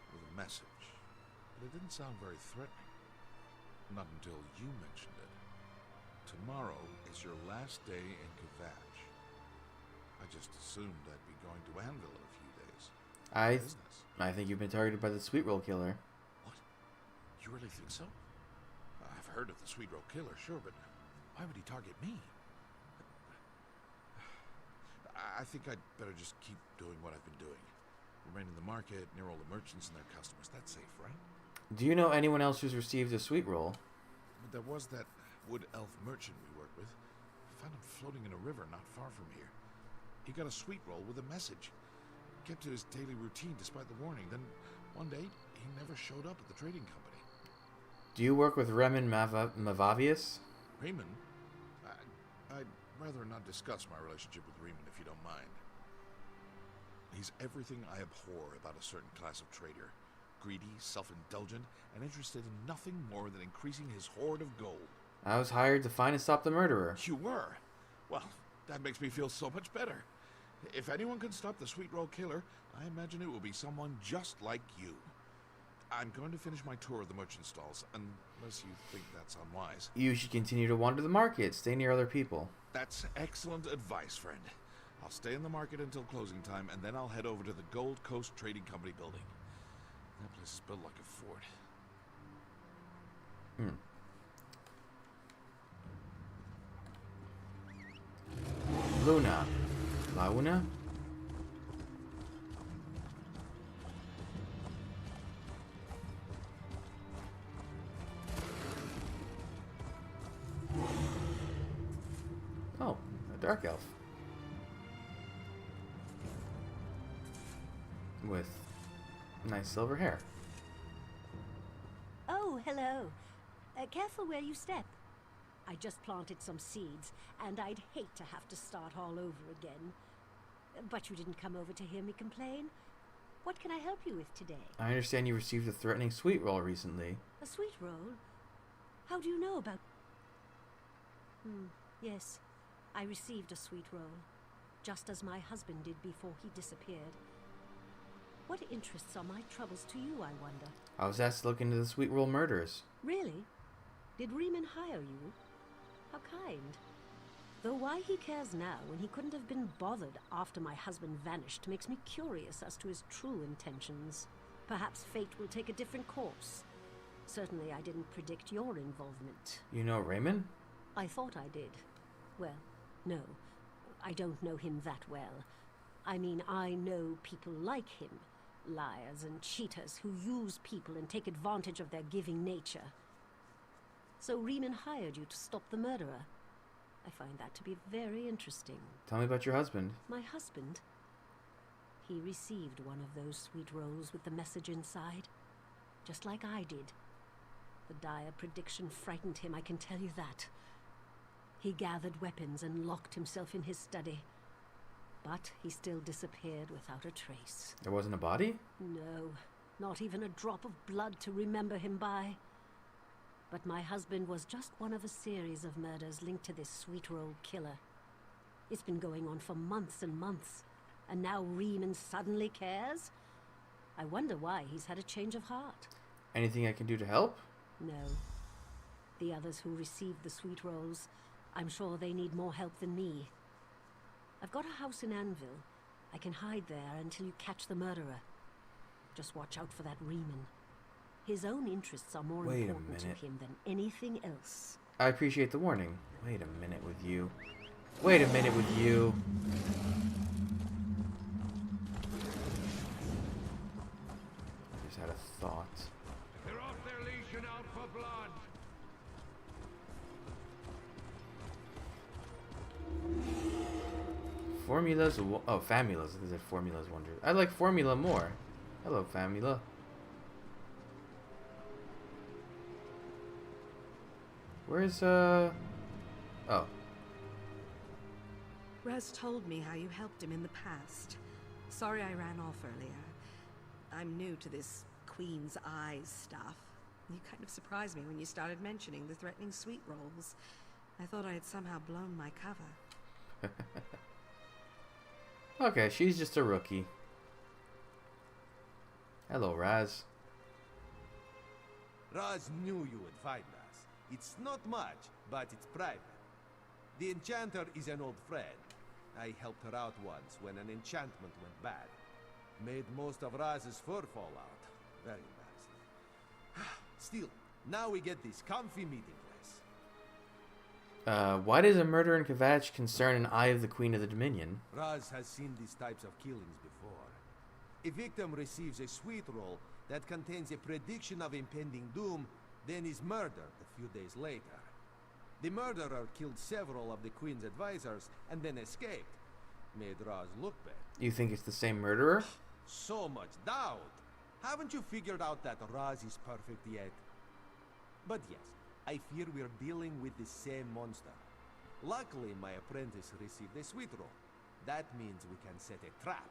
with a message. But it didn't sound very threatening. Not until you mentioned it. Tomorrow is your last day in Kvatch. I just assumed I'd be going to Anvil in a few days. I think you've been targeted by the sweetroll killer. What? You really think so? I've heard of the sweetroll killer, sure, but why would he target me? I think I'd better just keep doing what I've been doing. Remain in the market, near all the merchants and their customers. That's safe, right? Do you know anyone else who's received a sweetroll? But there was that wood elf merchant we worked with. Found him floating in a river not far from here. He got a sweetroll with a message. Kept to his daily routine despite the warning. Then one day, he never showed up at the trading company. Do you work with Remen Mavavius? Raymond? I'd rather not discuss my relationship with Raymond if you don't mind. He's everything I abhor about a certain class of trader. Greedy, self-indulgent, and interested in nothing more than increasing his hoard of gold. I was hired to find and stop the murderer. You were? Well, that makes me feel so much better. If anyone can stop the sweetroll killer, I imagine it will be someone just like you. I'm going to finish my tour of the merchant stalls, unless you think that's unwise. You should continue to wander the market. Stay near other people. That's excellent advice, friend. I'll stay in the market until closing time, and then I'll head over to the Gold Coast Trading Company building. That place is built like a fort. Luna. Launa? Oh, a dark elf. With nice silver hair. Oh, hello. Careful where you step. I just planted some seeds, and I'd hate to have to start all over again. But you didn't come over to hear me complain. What can I help you with today? I understand you received a threatening sweetroll recently. A sweet roll? How do you know about... Yes, I received a sweet roll, just as my husband did before he disappeared. What interests are my troubles to you, I wonder? I was asked to look into the sweetroll murders. Really? Did Riemann hire you? How kind. Though why he cares now when he couldn't have been bothered after my husband vanished makes me curious as to his true intentions. Perhaps fate will take a different course. Certainly I didn't predict your involvement. You know Raymond? I thought I did. Well, no. I don't know him that well. I mean, I know people like him. Liars and cheaters who use people and take advantage of their giving nature. So Riemann hired you to stop the murderer. I find that to be very interesting. Tell me about your husband. My husband? He received one of those sweet rolls with the message inside. Just like I did. The dire prediction frightened him, I can tell you that. He gathered weapons and locked himself in his study. But he still disappeared without a trace. There wasn't a body? No, not even a drop of blood to remember him by. But my husband was just one of a series of murders linked to this sweetroll killer. It's been going on for months and months, and now Riemann suddenly cares? I wonder why he's had a change of heart. Anything I can do to help? No. The others who received the sweet rolls, I'm sure they need more help than me. I've got a house in Anvil. I can hide there until you catch the murderer. Just watch out for that Riemann. His own interests are more important to him than anything else. I appreciate the warning. Wait a minute with you. Wait a minute with you. I just had a thought. They're off their leash and out for blood. Formulas. Oh, Famulas. I said Formulas Wonder. I like Formula more. Hello, Famula. Where's, Oh. Raz told me how you helped him in the past. Sorry I ran off earlier. I'm new to this Queen's Eyes stuff. You kind of surprised me when you started mentioning the threatening sweet rolls. I thought I had somehow blown my cover. Okay, she's just a rookie. Hello, Raz. Raz knew you would find us. It's not much, but it's private. The enchanter is an old friend. I helped her out once when an enchantment went bad. Made most of Raz's fur fall out. Very embarrassing. Still, now we get this comfy meeting place. Why does a murder in Kvatch concern an Eye of the Queen of the Dominion? Raz has seen these types of killings before. A victim receives a sweet roll that contains a prediction of impending doom, then is murdered a few days later. The murderer killed several of the Queen's advisors and then escaped. Made Raz look bad. You think it's the same murderer? So much doubt. Haven't you figured out that Raz is perfect yet? But yes, I fear we're dealing with the same monster. Luckily, my apprentice received a sweet roll. That means we can set a trap.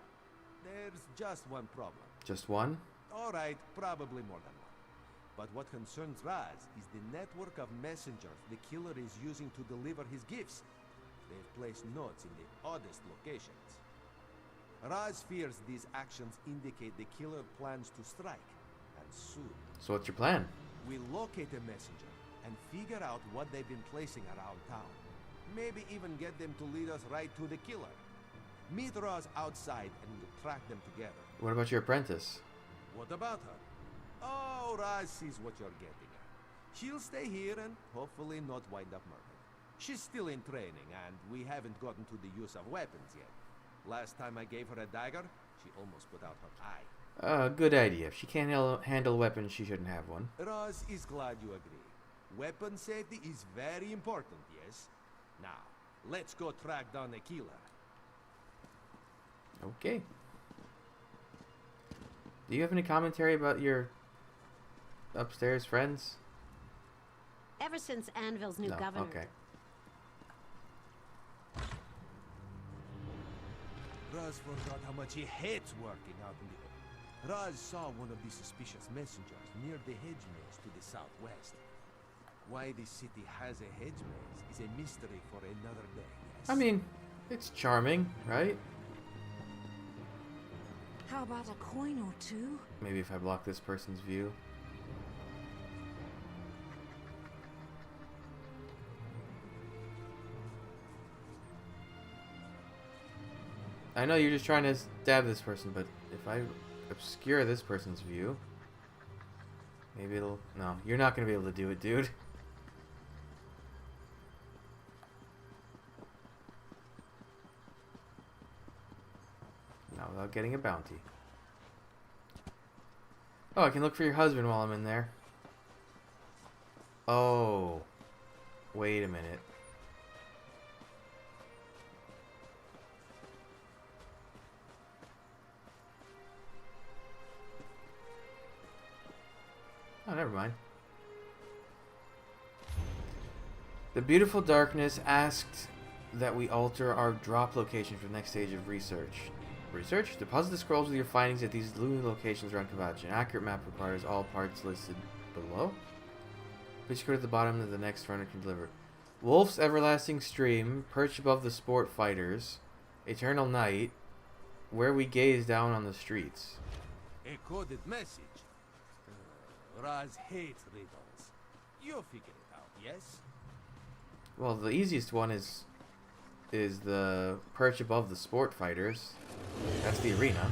There's just one problem. Just one? Alright, probably more than one. But what concerns Raz is the network of messengers the killer is using to deliver his gifts. They've placed notes in the oddest locations. Raz fears these actions indicate the killer plans to strike, and soon. So what's your plan? We locate a messenger and figure out what they've been placing around town. Maybe even get them to lead us right to the killer. Meet Raz outside and we'll track them together. What about your apprentice? What about her? Oh, Raz sees what you're getting at. She'll stay here and hopefully not wind up murdered. She's still in training and we haven't gotten to the use of weapons yet. Last time I gave her a dagger, she almost put out her eye. Good idea. If she can't handle weapons, she shouldn't have one. Raz is glad you agree. Weapon safety is very important, yes? Now, let's go track down the killer. Okay. Do you have any commentary about your upstairs friends? Ever since Anvil's new No, governor... okay. Raz forgot how much he hates working out in the open. Raz saw one of the suspicious messengers near the hedge maze to the southwest. Why the city has a hedge maze is a mystery for another day, yes? I mean, it's charming, right? How about a coin or two? Maybe if I block this person's view. I know you're just trying to stab this person, but if I obscure this person's view, maybe it'll... No, you're not going to be able to do it, dude. Not without getting a bounty. Oh, I can look for your husband while I'm in there. Oh. Wait a minute. Oh, never mind. The beautiful darkness asked that we alter our drop location for the next stage of research. Research? Deposit the scrolls with your findings at these new locations around Kavachi. An accurate map requires all parts listed below. Please go to the bottom that the next runner can deliver. Wolf's everlasting stream, perched above the sport fighters. Eternal night, where we gaze down on the streets. A coded message. Raz hates riddles. You'll figure it out, yes? Well, the easiest one is the perch above the sport fighters. That's the arena.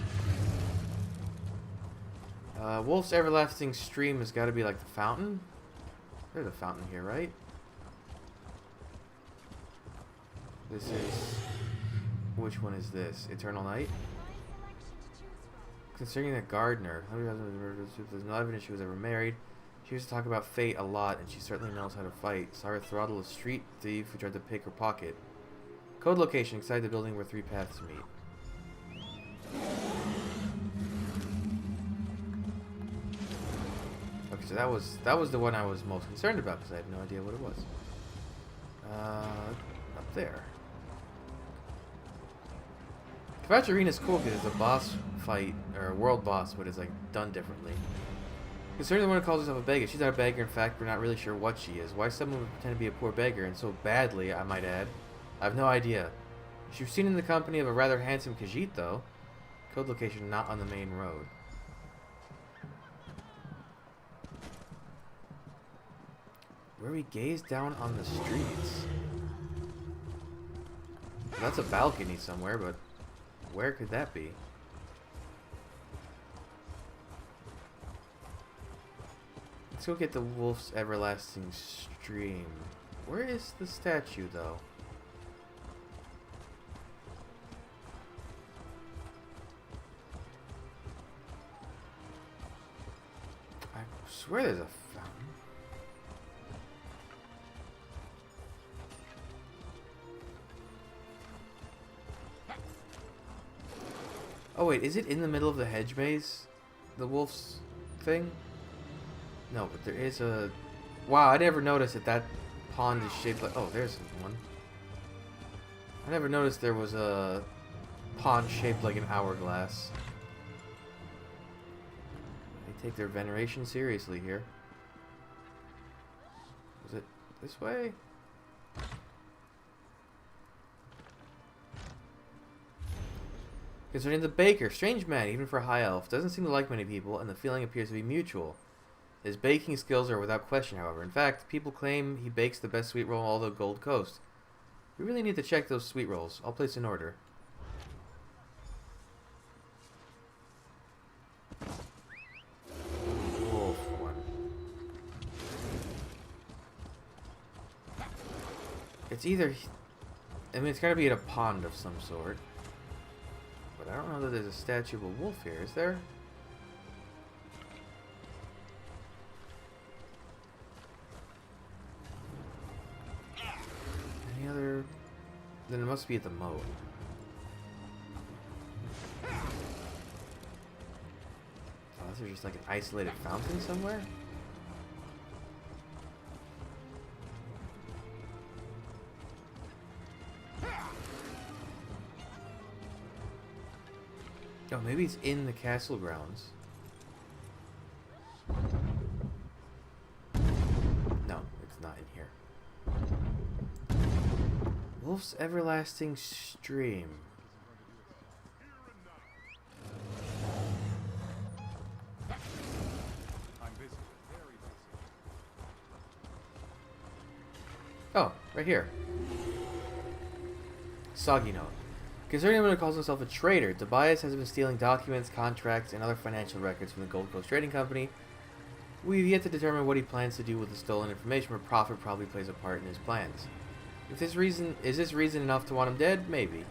Wolf's everlasting stream has got to be like the fountain. There's a fountain here, right? This is... Which one is this? Eternal Night? Concerning the gardener, there's no evidence she was ever married. She used to talk about fate a lot, and she certainly knows how to fight. Saw her throttle a street thief who tried to pick her pocket. Code location inside the building where 3 paths meet. Okay, so that was the one I was most concerned about because I had no idea what it was. Up there. Kavachi Arena is cool because it's a boss fight, or a world boss, but it's like done differently. Concerning the one who calls herself a beggar, she's not a beggar. In fact, we're not really sure what she is. Why someone would pretend to be a poor beggar, and so badly, I might add. I have no idea. She was seen in the company of a rather handsome Khajiit, though. Code location not on the main road. Where we gaze down on the streets. Well, that's a balcony somewhere, but where could that be? Let's go get the Wolf's everlasting stream. Where is the statue, though? I swear there's a fountain. Oh wait, is it in the middle of the hedge maze? The wolf's thing? No, but there is a... Wow, I never noticed that pond is shaped like... Oh, there's one. I never noticed there was a pond shaped like an hourglass. They take their veneration seriously here. Is it this way? Concerning the baker, strange man, even for a high elf, doesn't seem to like many people, and the feeling appears to be mutual. His baking skills are without question, however. In fact, people claim he bakes the best sweet roll on all the Gold Coast. We really need to check those sweet rolls. I'll place an order. Wolf one. It's either... I mean, it's gotta be at a pond of some sort. But I don't know that there's a statue of a wolf here, is there? Any other... Then it must be at the moat. Oh, this is just like an isolated fountain somewhere? Oh, maybe it's in the castle grounds. No, it's not. Wolf's everlasting stream. I'm busy. Very busy. Oh, right here. Soggy note. Concerning anyone who calls himself a trader, Tobias has been stealing documents, contracts, and other financial records from the Gold Coast Trading Company. We've yet to determine what he plans to do with the stolen information, but profit probably plays a part in his plans. If this reason is this reason enough to want him dead? Maybe.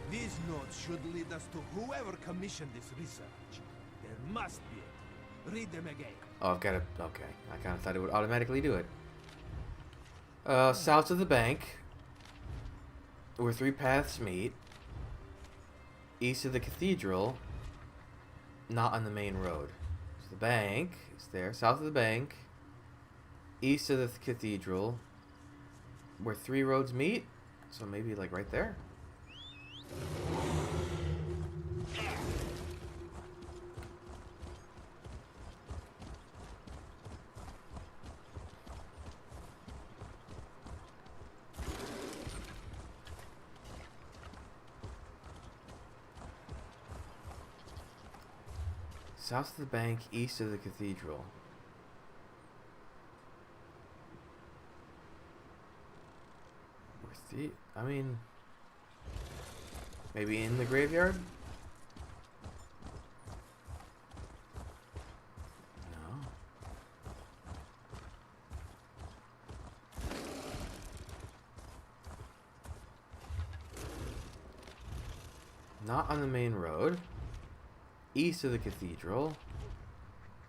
These notes should lead us to whoever commissioned this research. There must be it. Read them again. Oh, I've got to... Okay. I kind of thought it would automatically do it. South of the bank, where 3 paths meet. East of the cathedral, not on the main road. So the bank is there. South of the bank, east of the cathedral, where 3 roads meet. So maybe like right there. South of the bank, east of the cathedral. I mean, maybe in the graveyard? No. Not on the main road. East of the cathedral.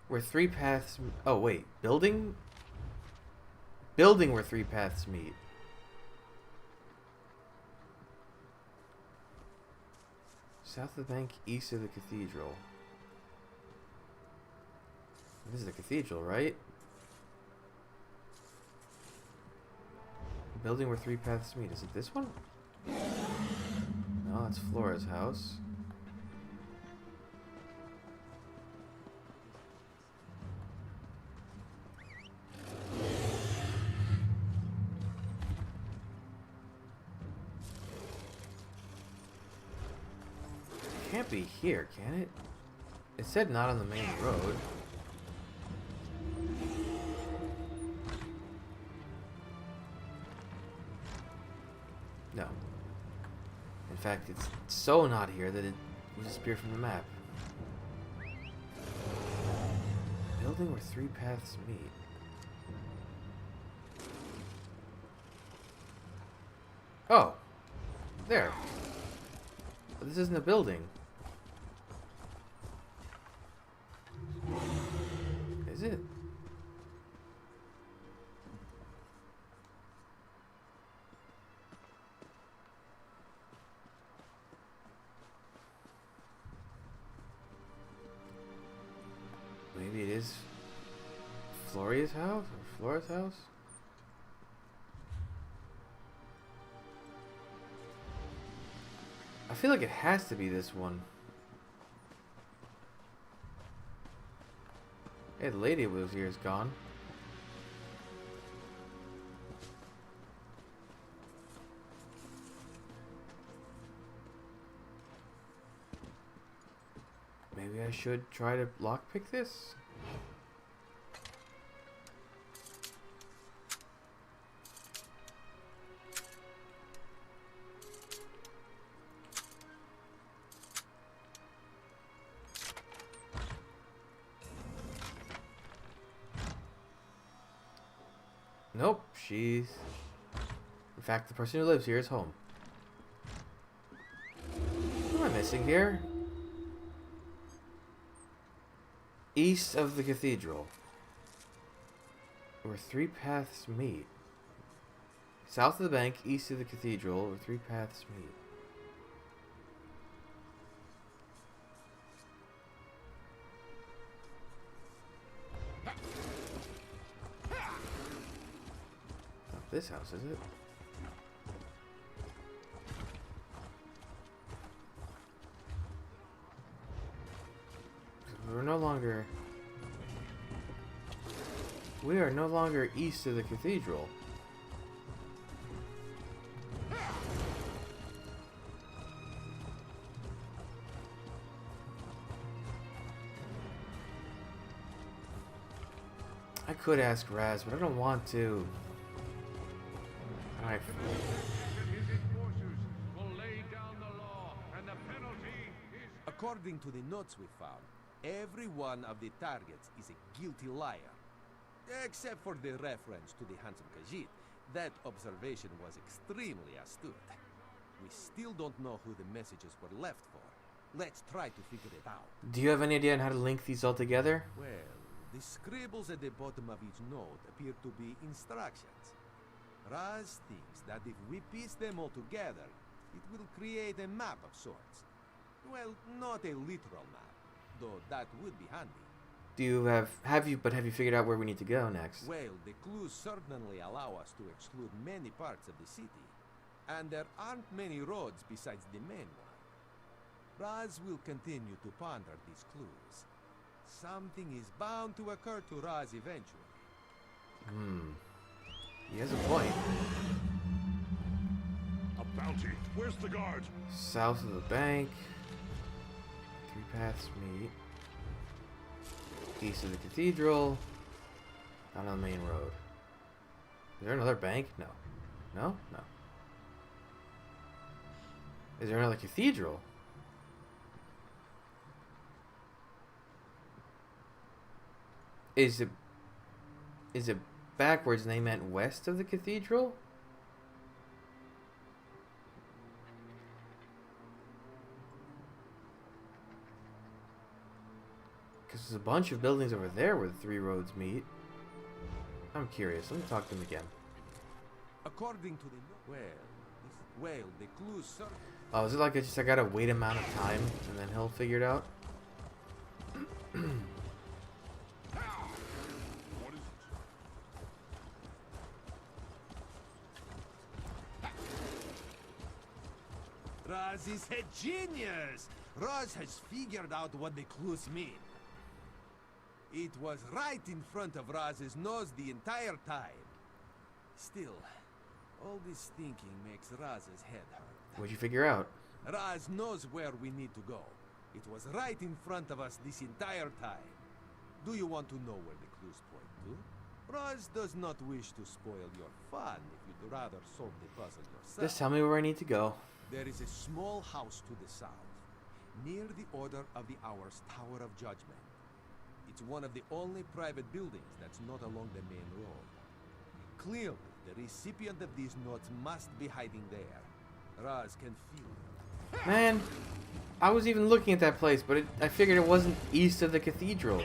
Where 3 paths... Oh, wait. Building? Building where 3 paths meet. South of the bank, east of the cathedral. This is the cathedral, right? Building where 3 paths meet. Is it this one? No, that's Flora's house. Can't be here, can it? It said not on the main road. No. In fact, it's so not here that it will disappear from the map. Building where 3 paths meet. Oh! There. But this isn't a building. Is it? Maybe it is Floria's house or Flora's house? I feel like it has to be this one. Hey, the lady who was here is gone. Maybe I should try to lockpick this? Nope, she's... In fact, the person who lives here is home. What am I missing here? East of the cathedral. Where 3 paths meet. South of the bank, east of the cathedral, where 3 paths meet. This house, is it? We're no longer... We are no longer east of the cathedral. I could ask Raz, but I don't want to. Alright. According to the notes we found, every one of the targets is a guilty liar. Except for the reference to the handsome Khajiit. That observation was extremely astute. We still don't know who the messages were left for. Let's try to figure it out. Do you have any idea on how to link these all together? Well, the scribbles at the bottom of each note appear to be instructions. Raz thinks that if we piece them all together, it will create a map of sorts. Well, not a literal map, though that would be handy. Do you have you figured out where we need to go next? Well, the clues certainly allow us to exclude many parts of the city. And there aren't many roads besides the main one. Raz will continue to ponder these clues. Something is bound to occur to Raz eventually. He has a point. A bounty. Where's the guard? South of the bank. 3 paths meet. East of the cathedral. Down on the main road. Is there another bank? No. No? No. Is there another cathedral? Is it backwards and they meant west of the cathedral? Because there's a bunch of buildings over there where the 3 roads meet. I'm curious. Let me talk to them again. According to the the clues certainly. Oh, is it like I gotta wait amount of time and then he'll figure it out? Raz is a genius! Raz has figured out what the clues mean. It was right in front of Raz's nose the entire time. Still, all this thinking makes Raz's head hurt. What'd you figure out? Raz knows where we need to go. It was right in front of us this entire time. Do you want to know where the clues point to? Raz does not wish to spoil your fun if you'd rather solve the puzzle yourself. Just tell me where I need to go. There is a small house to the south, near the Order of the Hour's Tower of Judgment. It's one of the only private buildings that's not along the main road. Clearly, the recipient of these notes must be hiding there. Raz can feel it. Man, I was even looking at that place, but I figured it wasn't east of the cathedral.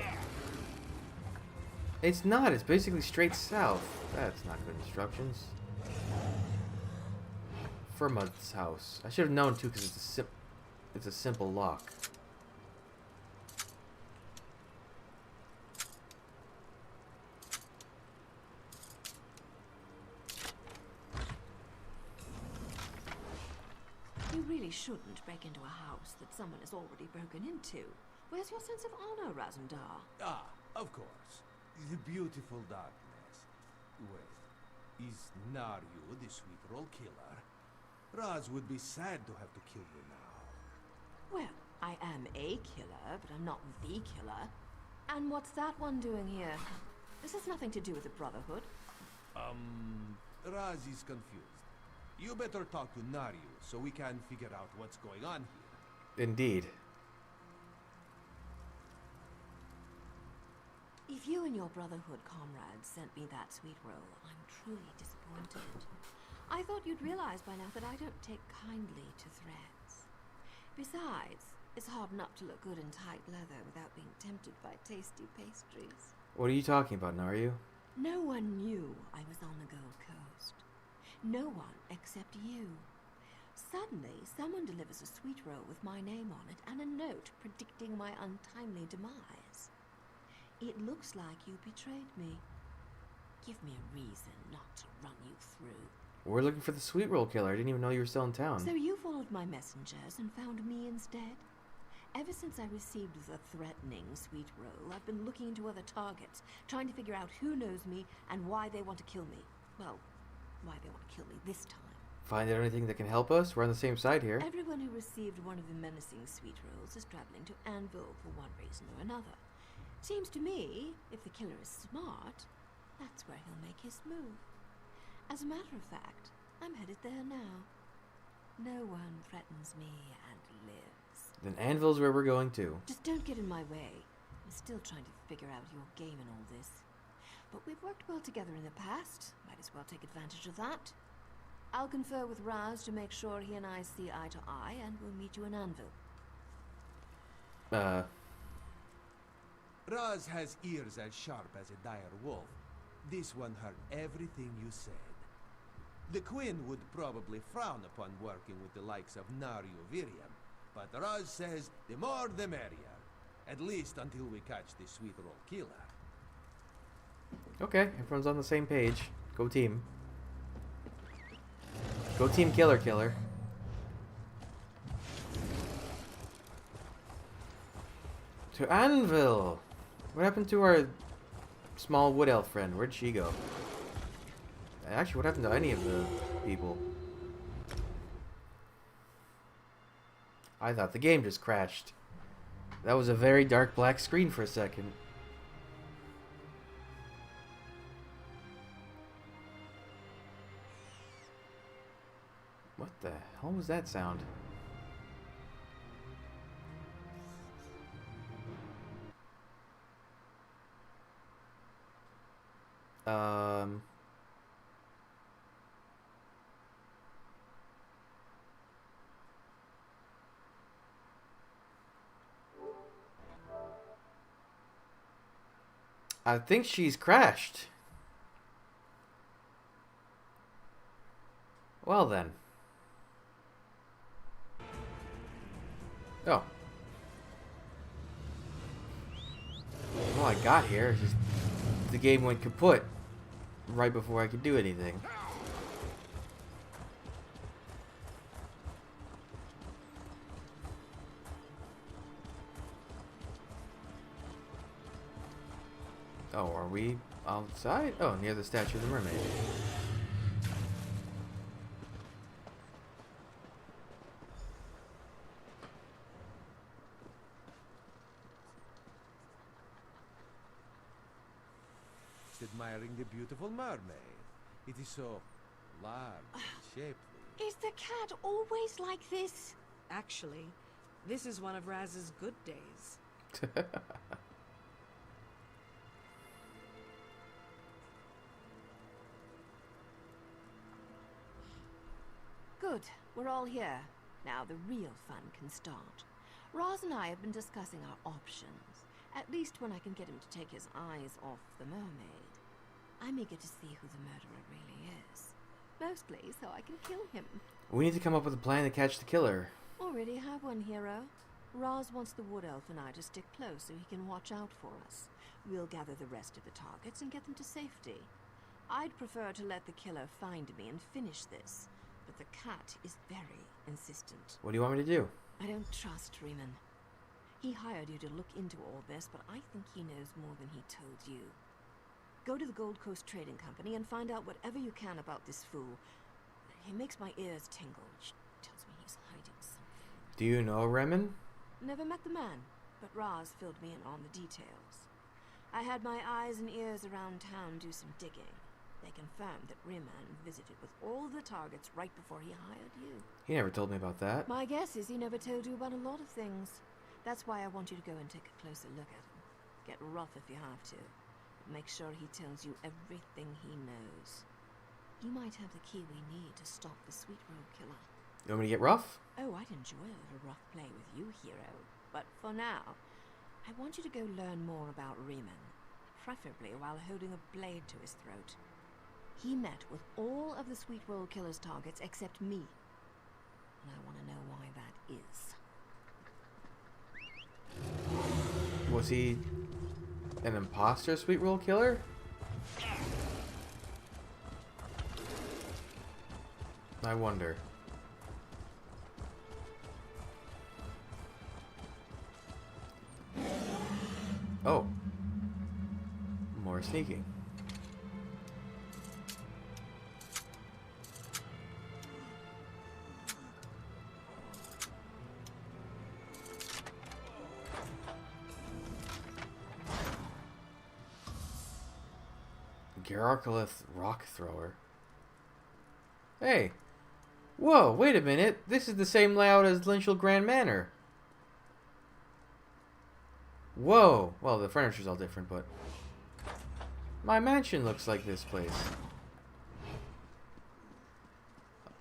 It's not. It's basically straight south. That's not good instructions. Firmud's house. I should have known too, because it's a simple lock. You really shouldn't break into a house that someone has already broken into. Where's your sense of honor, Razandar? Ah, of course. The beautiful darkness. Wait, is Naryu the sweetroll killer? Raz would be sad to have to kill you now. Well, I am a killer, but I'm not the killer. And what's that one doing here? This has nothing to do with the Brotherhood. Raz is confused. You better talk to Naryu so we can figure out what's going on here. Indeed. If you and your Brotherhood comrades sent me that sweetroll, I'm truly disappointed. I thought you'd realize by now that I don't take kindly to threats. Besides, it's hard not to look good in tight leather without being tempted by tasty pastries. What are you talking about, Naryu? No one knew I was on the Gold Coast. No one except you. Suddenly, someone delivers a sweetroll with my name on it and a note predicting my untimely demise. It looks like you betrayed me. Give me a reason not to run you through. We're looking for the sweetroll killer. I didn't even know you were still in town. So you followed my messengers and found me instead? Ever since I received the threatening sweetroll, I've been looking into other targets, trying to figure out who knows me and why they want to kill me. Well, why they want to kill me this time. Find out anything that can help us? We're on the same side here. Everyone who received one of the menacing sweetrolls is traveling to Anvil for one reason or another. Seems to me, if the killer is smart, that's where he'll make his move. As a matter of fact, I'm headed there now. No one threatens me and lives. Then Anvil's where we're going to. Just don't get in my way. I'm still trying to figure out your game in all this. But we've worked well together in the past. Might as well take advantage of that. I'll confer with Raz to make sure he and I see eye to eye, and we'll meet you in Anvil. Raz has ears as sharp as a dire wolf. This one heard everything you said. The Queen would probably frown upon working with the likes of Nario Virium, but Raz says the more the merrier. At least until we catch the sweetroll killer. Okay, everyone's on the same page. Go team. Go team killer killer. To Anvil! What happened to our small wood elf friend? Where'd she go? Actually, what happened to any of the people? I thought the game just crashed. That was a very dark black screen for a second. What the hell was that sound? I think she's crashed. Well then. Oh. Well, I got here. It's just the game went kaput right before I could do anything. Oh, are we outside? Oh, near the statue of the mermaid. Admiring the beautiful mermaid. It is so large and shapely. Is the cat always like this? Actually, this is one of Raz's good days. Good. We're all here. Now the real fun can start. Raz and I have been discussing our options. At least when I can get him to take his eyes off the mermaid. I'm eager to see who the murderer really is. Mostly so I can kill him. We need to come up with a plan to catch the killer. Already have one, hero. Raz wants the wood elf and I to stick close so he can watch out for us. We'll gather the rest of the targets and get them to safety. I'd prefer to let the killer find me and finish this, but the cat is very insistent. What do you want me to do? I don't trust Riemann. He hired you to look into all this, but I think he knows more than he told you. Go to the Gold Coast Trading Company and find out whatever you can about this fool. He makes my ears tingle. She tells me he's hiding something. Do you know Remen? Never met the man, but Raz filled me in on the details. I had my eyes and ears around town do some digging. They confirmed that Riemann visited with all the targets right before he hired you. He never told me about that. My guess is he never told you about a lot of things. That's why I want you to go and take a closer look at him. Get rough if you have to. Make sure he tells you everything he knows. He might have the key we need to stop the sweetroll killer. You want me to get rough? Oh, I'd enjoy a little rough play with you, hero. But for now, I want you to go learn more about Riemann. Preferably while holding a blade to his throat. He met with all of the sweetroll killer's targets except me. And I want to know why that is. Was he an imposter sweetroll killer? I wonder. Oh. More sneaking. Garoclith rock thrower. Hey. Whoa, wait a minute. This is the same layout as Lynchel Grand Manor. Whoa. Well, the furniture's all different, but... My mansion looks like this place.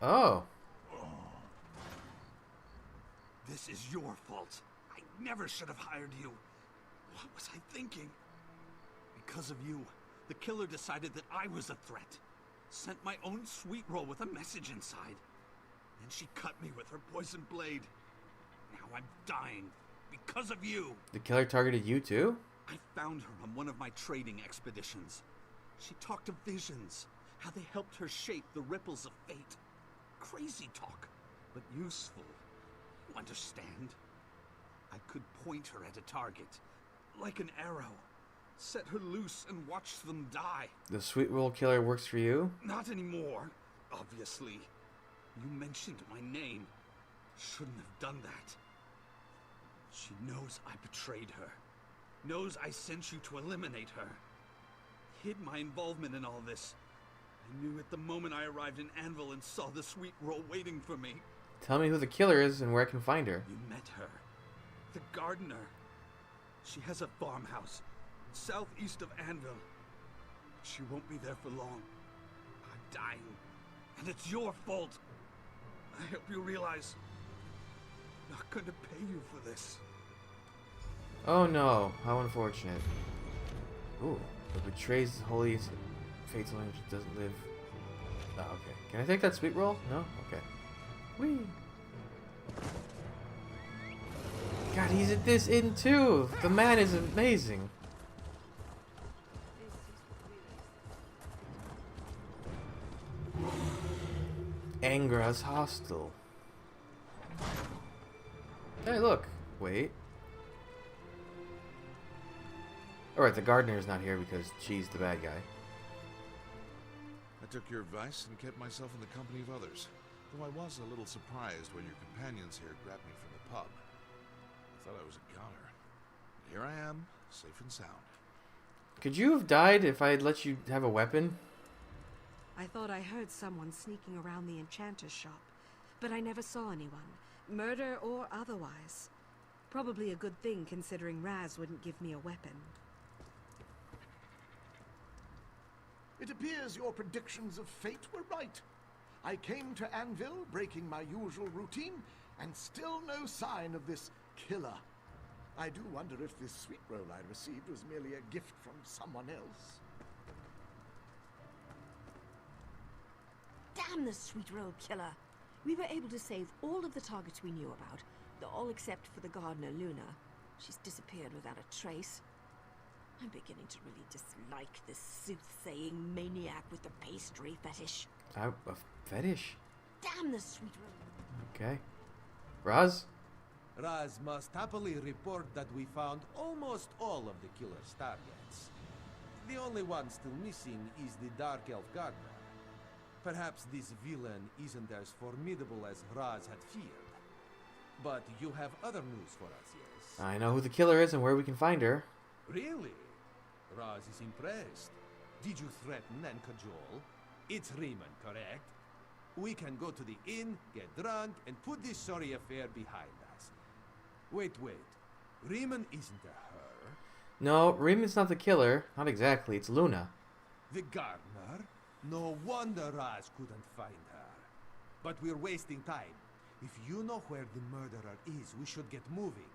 Oh. This is your fault. I never should have hired you. What was I thinking? Because of you, the killer decided that I was a threat. Sent my own sweetroll with a message inside. Then she cut me with her poison blade. Now I'm dying because of you. The killer targeted you too? I found her on one of my trading expeditions. She talked of visions, how they helped her shape the ripples of fate. Crazy talk, but useful. You understand? I could point her at a target, like an arrow. Set her loose and watch them die. The sweetroll killer works for you? Not anymore, obviously. You mentioned my name. Shouldn't have done that. She knows I betrayed her. Knows I sent you to eliminate her. Hid my involvement in all this. I knew it the moment I arrived in Anvil and saw the sweetroll waiting for me. Tell me who the killer is and where I can find her. You met her. The gardener. She has a farmhouse southeast of Anvil. She won't be there for long. I'm dying. And it's your fault. I hope you realize I'm not going to pay you for this. Oh no, how unfortunate. Ooh, it betrays the holy fatal image doesn't live. Oh, okay. Can I take that sweetroll? No? Okay. Whee! God, he's at this inn too! The man is amazing! Angra's hostel. Hey, look. Wait. Alright, the gardener is not here because she's the bad guy. I took your advice and kept myself in the company of others, though I was a little surprised when your companions here grabbed me from the pub. I thought I was a goner. Here I am, safe and sound. Could you have died if I had let you have a weapon? I thought I heard someone sneaking around the enchanter's shop, but I never saw anyone, murder or otherwise. Probably a good thing considering Raz wouldn't give me a weapon. It appears your predictions of fate were right. I came to Anvil, breaking my usual routine, and still no sign of this killer. I do wonder if this sweetroll I received was merely a gift from someone else. Damn the sweetroll killer! We were able to save all of the targets we knew about, all except for the gardener, Luna. She's disappeared without a trace. I'm beginning to really dislike this soothsaying maniac with the pastry fetish. A fetish? Damn the sweetroll! Okay. Raz? Raz must happily report that we found almost all of the killer's targets. The only one still missing is the Dark Elf Gardener. Perhaps this villain isn't as formidable as Raz had feared. But you have other news for us, yes? I know who the killer is and where we can find her. Really? Raz is impressed. Did you threaten and cajole? It's Riemann, correct? We can go to the inn, get drunk, and put this sorry affair behind us. Wait. Riemann isn't a her. No, Riemann's not the killer. Not exactly. It's Luna. The gardener? No wonder Raz couldn't find her. But we're wasting time. If you know where the murderer is, we should get moving.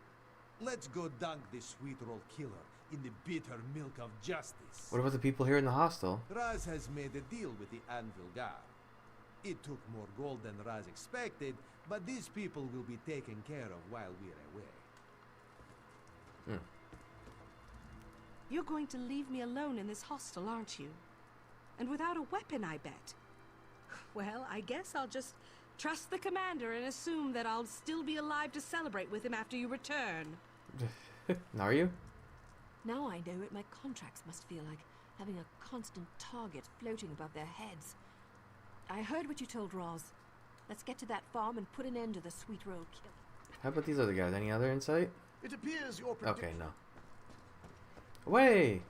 Let's go dunk this sweetroll killer in the bitter milk of justice. What about the people here in the hostel? Raz has made a deal with the Anvil Guard. It took more gold than Raz expected, but these people will be taken care of while we're away. You're going to leave me alone in this hostel, aren't you? And without a weapon, I bet. Well, I guess I'll just trust the commander and assume that I'll still be alive to celebrate with him after you return. Are you? Now I know what my contracts must feel like, having a constant target floating above their heads. I heard what you told Roz. Let's get to that farm and put an end to the sweetroll kill. How about these other guys? Any other insight? It appears your Okay, no. Away!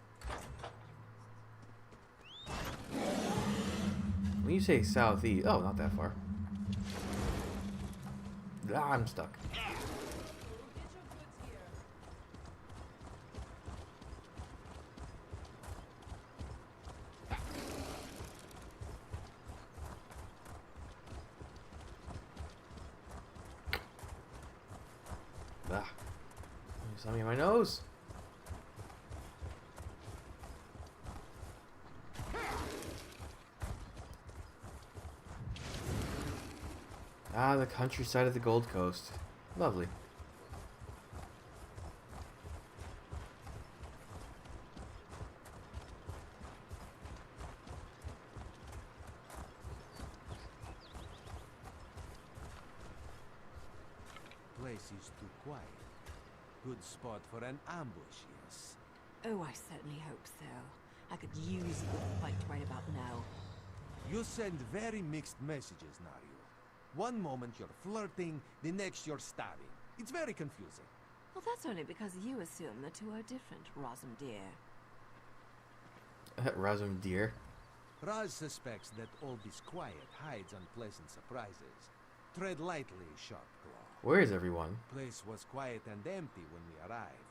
When you say southeast, oh, not that far. Ah, I'm stuck. Ah, there's something in my nose. Ah, the countryside of the Gold Coast. Lovely. Place is too quiet. Good spot for an ambush, yes. Oh, I certainly hope so. I could use a good fight right about now. You send very mixed messages, Nario. One moment you're flirting, the next you're stabbing. It's very confusing. Well, that's only because you assume the two are different, Rosm dear. Razum deer. Raz suspects that all this quiet hides unpleasant surprises. Tread lightly, Sharp Claw. Where is everyone? Place was quiet and empty when we arrived.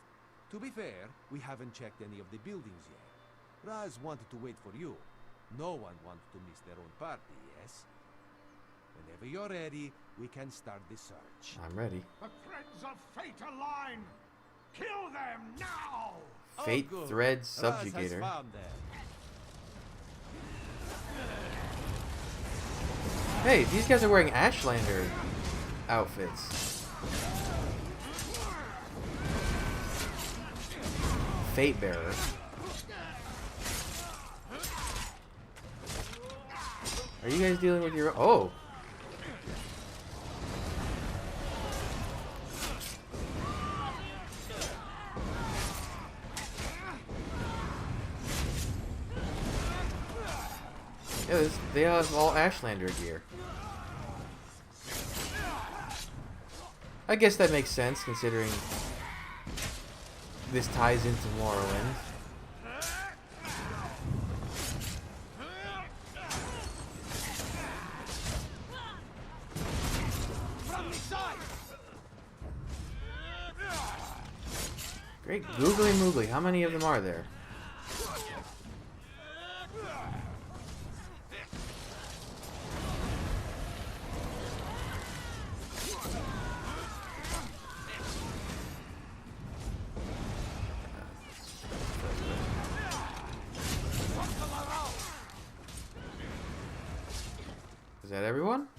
To be fair, we haven't checked any of the buildings yet. Raz wanted to wait for you. No one wants to miss their own party, yes? Whenever you're ready, we can start the search. I'm ready. The threads of fate align! Kill them now! Fate good. Thread Raz Subjugator. has found them. Hey, these guys are wearing Ashlander outfits. Fate Bearer. Are you guys dealing with your... Oh! Yeah, they have all Ashlander gear. I guess that makes sense, considering this ties into Morrowind. Great googly moogly, how many of them are there? Is that everyone?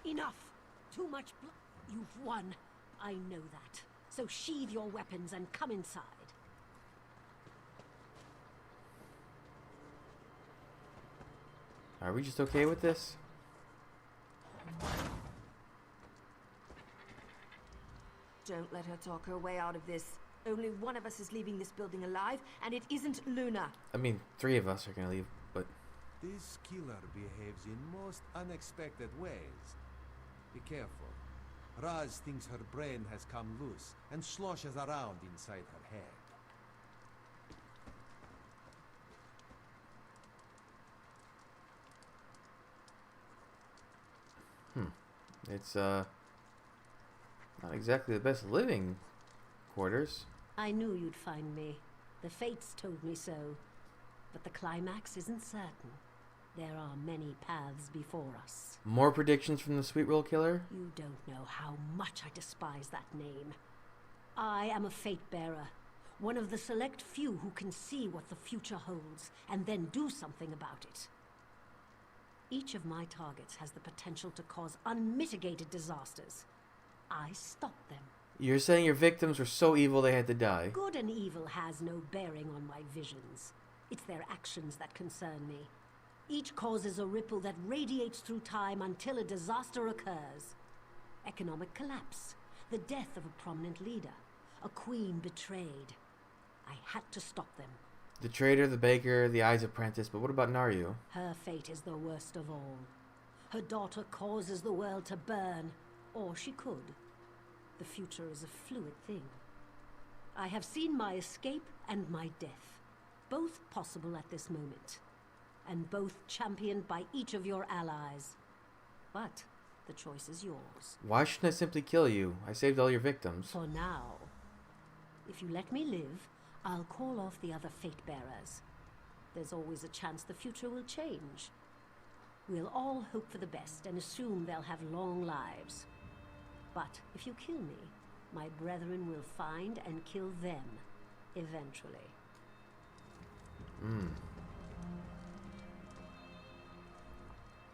Enough! Too much blood. You've won. I know that. So sheathe your weapons and come inside. Are we just okay with this? Don't let her talk her way out of this. Only one of us is leaving this building alive, and it isn't Luna. I mean, 3 of us are gonna leave, but... This killer behaves in most unexpected ways. Be careful. Raz thinks her brain has come loose and sloshes around inside her head. It's, not exactly the best living quarters. I knew you'd find me. The fates told me so. But the climax isn't certain. There are many paths before us. More predictions from the sweetroll killer? You don't know how much I despise that name. I am a fate bearer. One of the select few who can see what the future holds and then do something about it. Each of my targets has the potential to cause unmitigated disasters. I stop them. You're saying your victims were so evil they had to die? Good and evil has no bearing on my visions. It's their actions that concern me. Each causes a ripple that radiates through time until a disaster occurs. Economic collapse, the death of a prominent leader, a queen betrayed. I had to stop them. The trader, the baker, the Eye's apprentice, but what about Naryu? Her fate is the worst of all. Her daughter causes the world to burn, or she could. The future is a fluid thing. I have seen my escape and my death. both possible at this moment, and both championed by each of your allies. But the choice is yours. Why shouldn't I simply kill you? I saved all your victims. For now. If you let me live, I'll call off the other fate bearers. There's always a chance the future will change. We'll all hope for the best and assume they'll have long lives. But if you kill me, my brethren will find and kill them, eventually.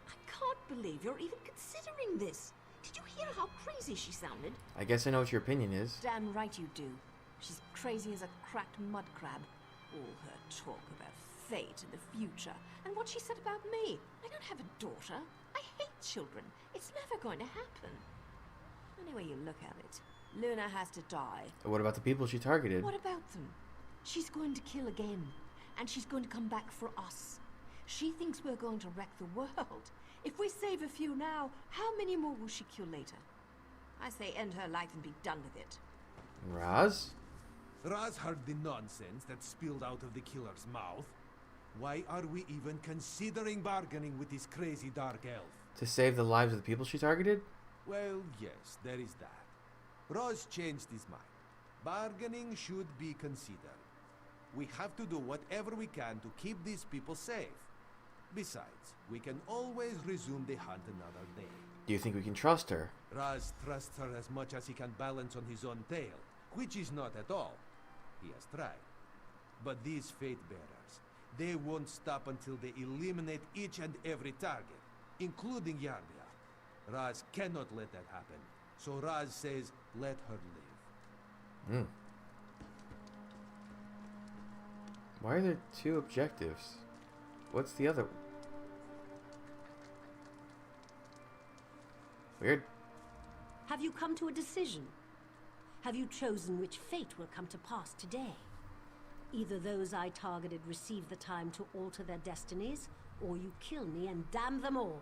I can't believe you're even considering this. Did you hear how crazy she sounded? I guess I know what your opinion is. Damn right you do. She's crazy as a cracked mud crab. All her talk about fate and the future, and what she said about me. I don't have a daughter. I hate children. It's never going to happen. Any way you look at it, Luna has to die. What about the people she targeted? What about them? She's going to kill again, and she's going to come back for us. She thinks we're going to wreck the world. If we save a few now, how many more will she kill later? I say end her life and be done with it. Raz? Raz heard the nonsense that spilled out of the killer's mouth. Why are we even considering bargaining with this crazy dark elf? To save the lives of the people she targeted? Well, yes, there is that. Raz changed his mind. Bargaining should be considered. We have to do whatever we can to keep these people safe. Besides, we can always resume the hunt another day. Do you think we can trust her? Raz trusts her as much as he can balance on his own tail, which is not at all. He has tried. But these fate bearers, they won't stop until they eliminate each and every target, including Yarbia. Raz cannot let that happen, so Raz says let her live. Why are there two objectives? What's the other? Weird. Have you come to a decision? Have you chosen which fate will come to pass today? Either those I targeted receive the time to alter their destinies, or you kill me and damn them all.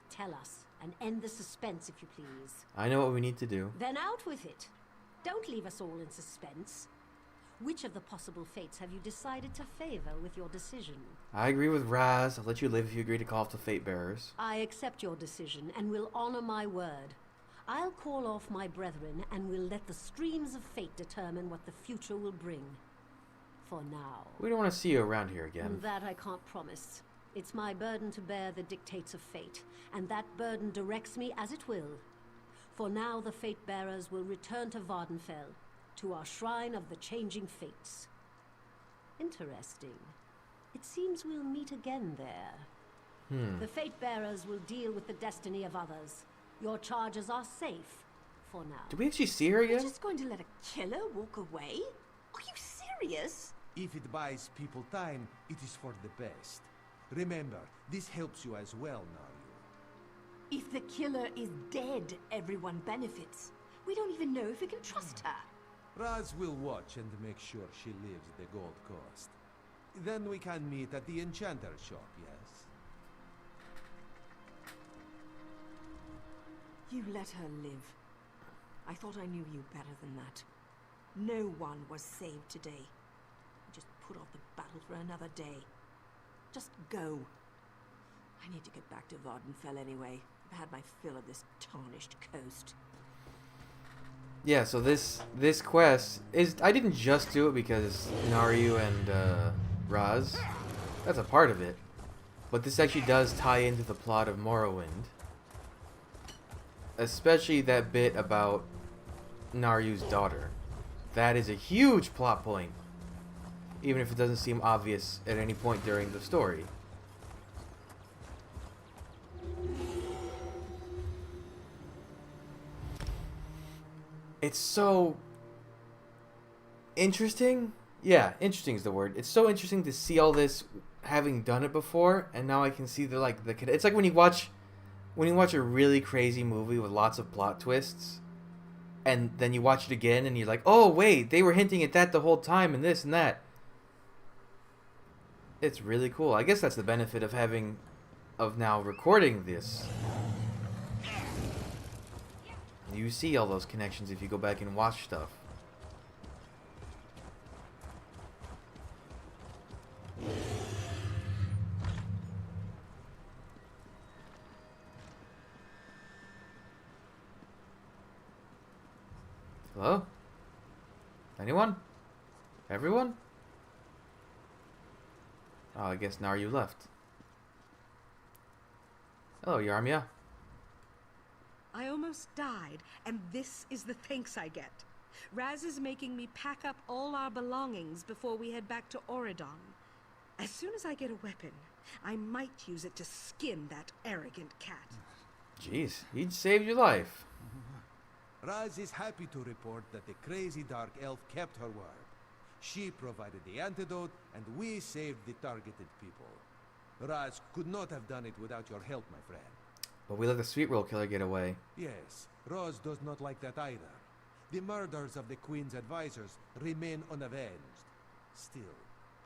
Tell us, and end the suspense if you please. I know what we need to do. Then out with it. Don't leave us all in suspense. Which of the possible fates have you decided to favor with your decision? I agree with Raz. I'll let you live if you agree to call off the fate bearers. I accept your decision and will honor my word. I'll call off my brethren and will let the streams of fate determine what the future will bring. For now. We don't want to see you around here again. That I can't promise. It's my burden to bear the dictates of fate, and that burden directs me as it will. For now, the fate bearers will return to Vardenfell, to our shrine of the changing fates. Interesting. It seems we'll meet again there. The fate bearers will deal with the destiny of others. Your charges are safe for now. Do we actually see her You're again? just going to let a killer walk away? Are you serious? If it buys people time, it is for the best. Remember, this helps you as well, Naru. If the killer is dead, everyone benefits. We don't even know if we can trust her. Raz will watch and make sure she leaves the Gold Coast. Then we can meet at the Enchanter's shop, yes? You let her live. I thought I knew you better than that. No one was saved today. Just put off the battle for another day. Just go. I need to get back to Vardenfell anyway. I've had my fill of this tarnished coast. Yeah, so this quest is... I didn't just do it because Naru and Raz. That's a part of it. But this actually does tie into the plot of Morrowind. Especially that bit about Naru's daughter. That is a huge plot point. Even if it doesn't seem obvious at any point during the story. It's so interesting. Yeah, interesting is the word. It's so interesting to see all this, having done it before, and now I can see the it's like when you watch a really crazy movie with lots of plot twists, and then you watch it again and you're like, oh wait, they were hinting at that the whole time and this and that. It's really cool. I guess that's the benefit of now recording this. You see all those connections if you go back and watch stuff. Hello? Anyone? Everyone? Oh, I guess now you left. Hello, Yarmia. I almost died, and this is the thanks I get. Raz is making me pack up all our belongings before we head back to Auridon. As soon as I get a weapon, I might use it to skin that arrogant cat. Jeez, he'd saved your life. Raz is happy to report that the crazy dark elf kept her word. She provided the antidote, and we saved the targeted people. Raz could not have done it without your help, my friend. But we let the sweetroll killer get away. Yes, Raz does not like that either. The murders of the Queen's advisors remain unavenged. Still,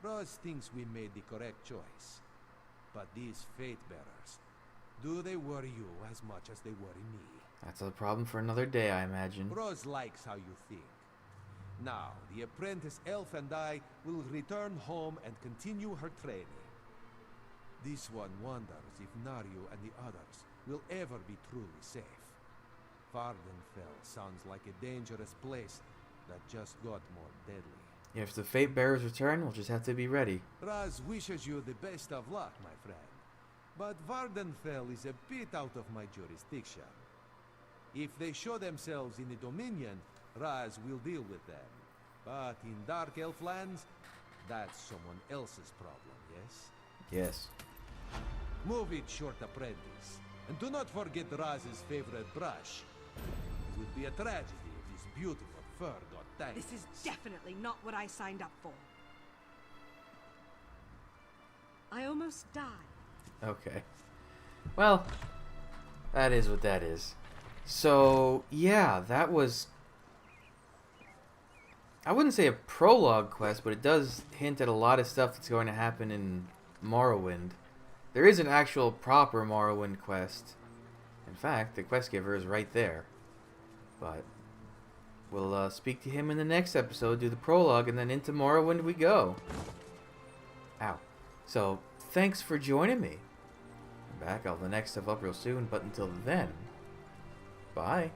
Raz thinks we made the correct choice. But these fate bearers, do they worry you as much as they worry me? That's a problem for another day, I imagine. Raz likes how you think. Now, the apprentice elf and I will return home and continue her training. This one wonders if Naryu and the others will ever be truly safe. Vardenfell sounds like a dangerous place that just got more deadly. If the fate bearers return, we'll just have to be ready. Raz wishes you the best of luck, my friend. But Vardenfell is a bit out of my jurisdiction. If they show themselves in the Dominion, Raz will deal with them. But in Dark Elf lands, that's someone else's problem, yes? Yes. Move it, short apprentice. And do not forget Raz's favorite brush. It would be a tragedy if this beautiful fur got tangled. This is definitely not what I signed up for. I almost died. Okay. Well, that is what that is. So, yeah, that was... I wouldn't say a prologue quest, but it does hint at a lot of stuff that's going to happen in Morrowind. There is an actual proper Morrowind quest. In fact, the quest giver is right there. But we'll speak to him in the next episode, do the prologue, and then into Morrowind we go. Ow. So, thanks for joining me. I'm back. I'll have the next stuff up real soon, but until then, bye.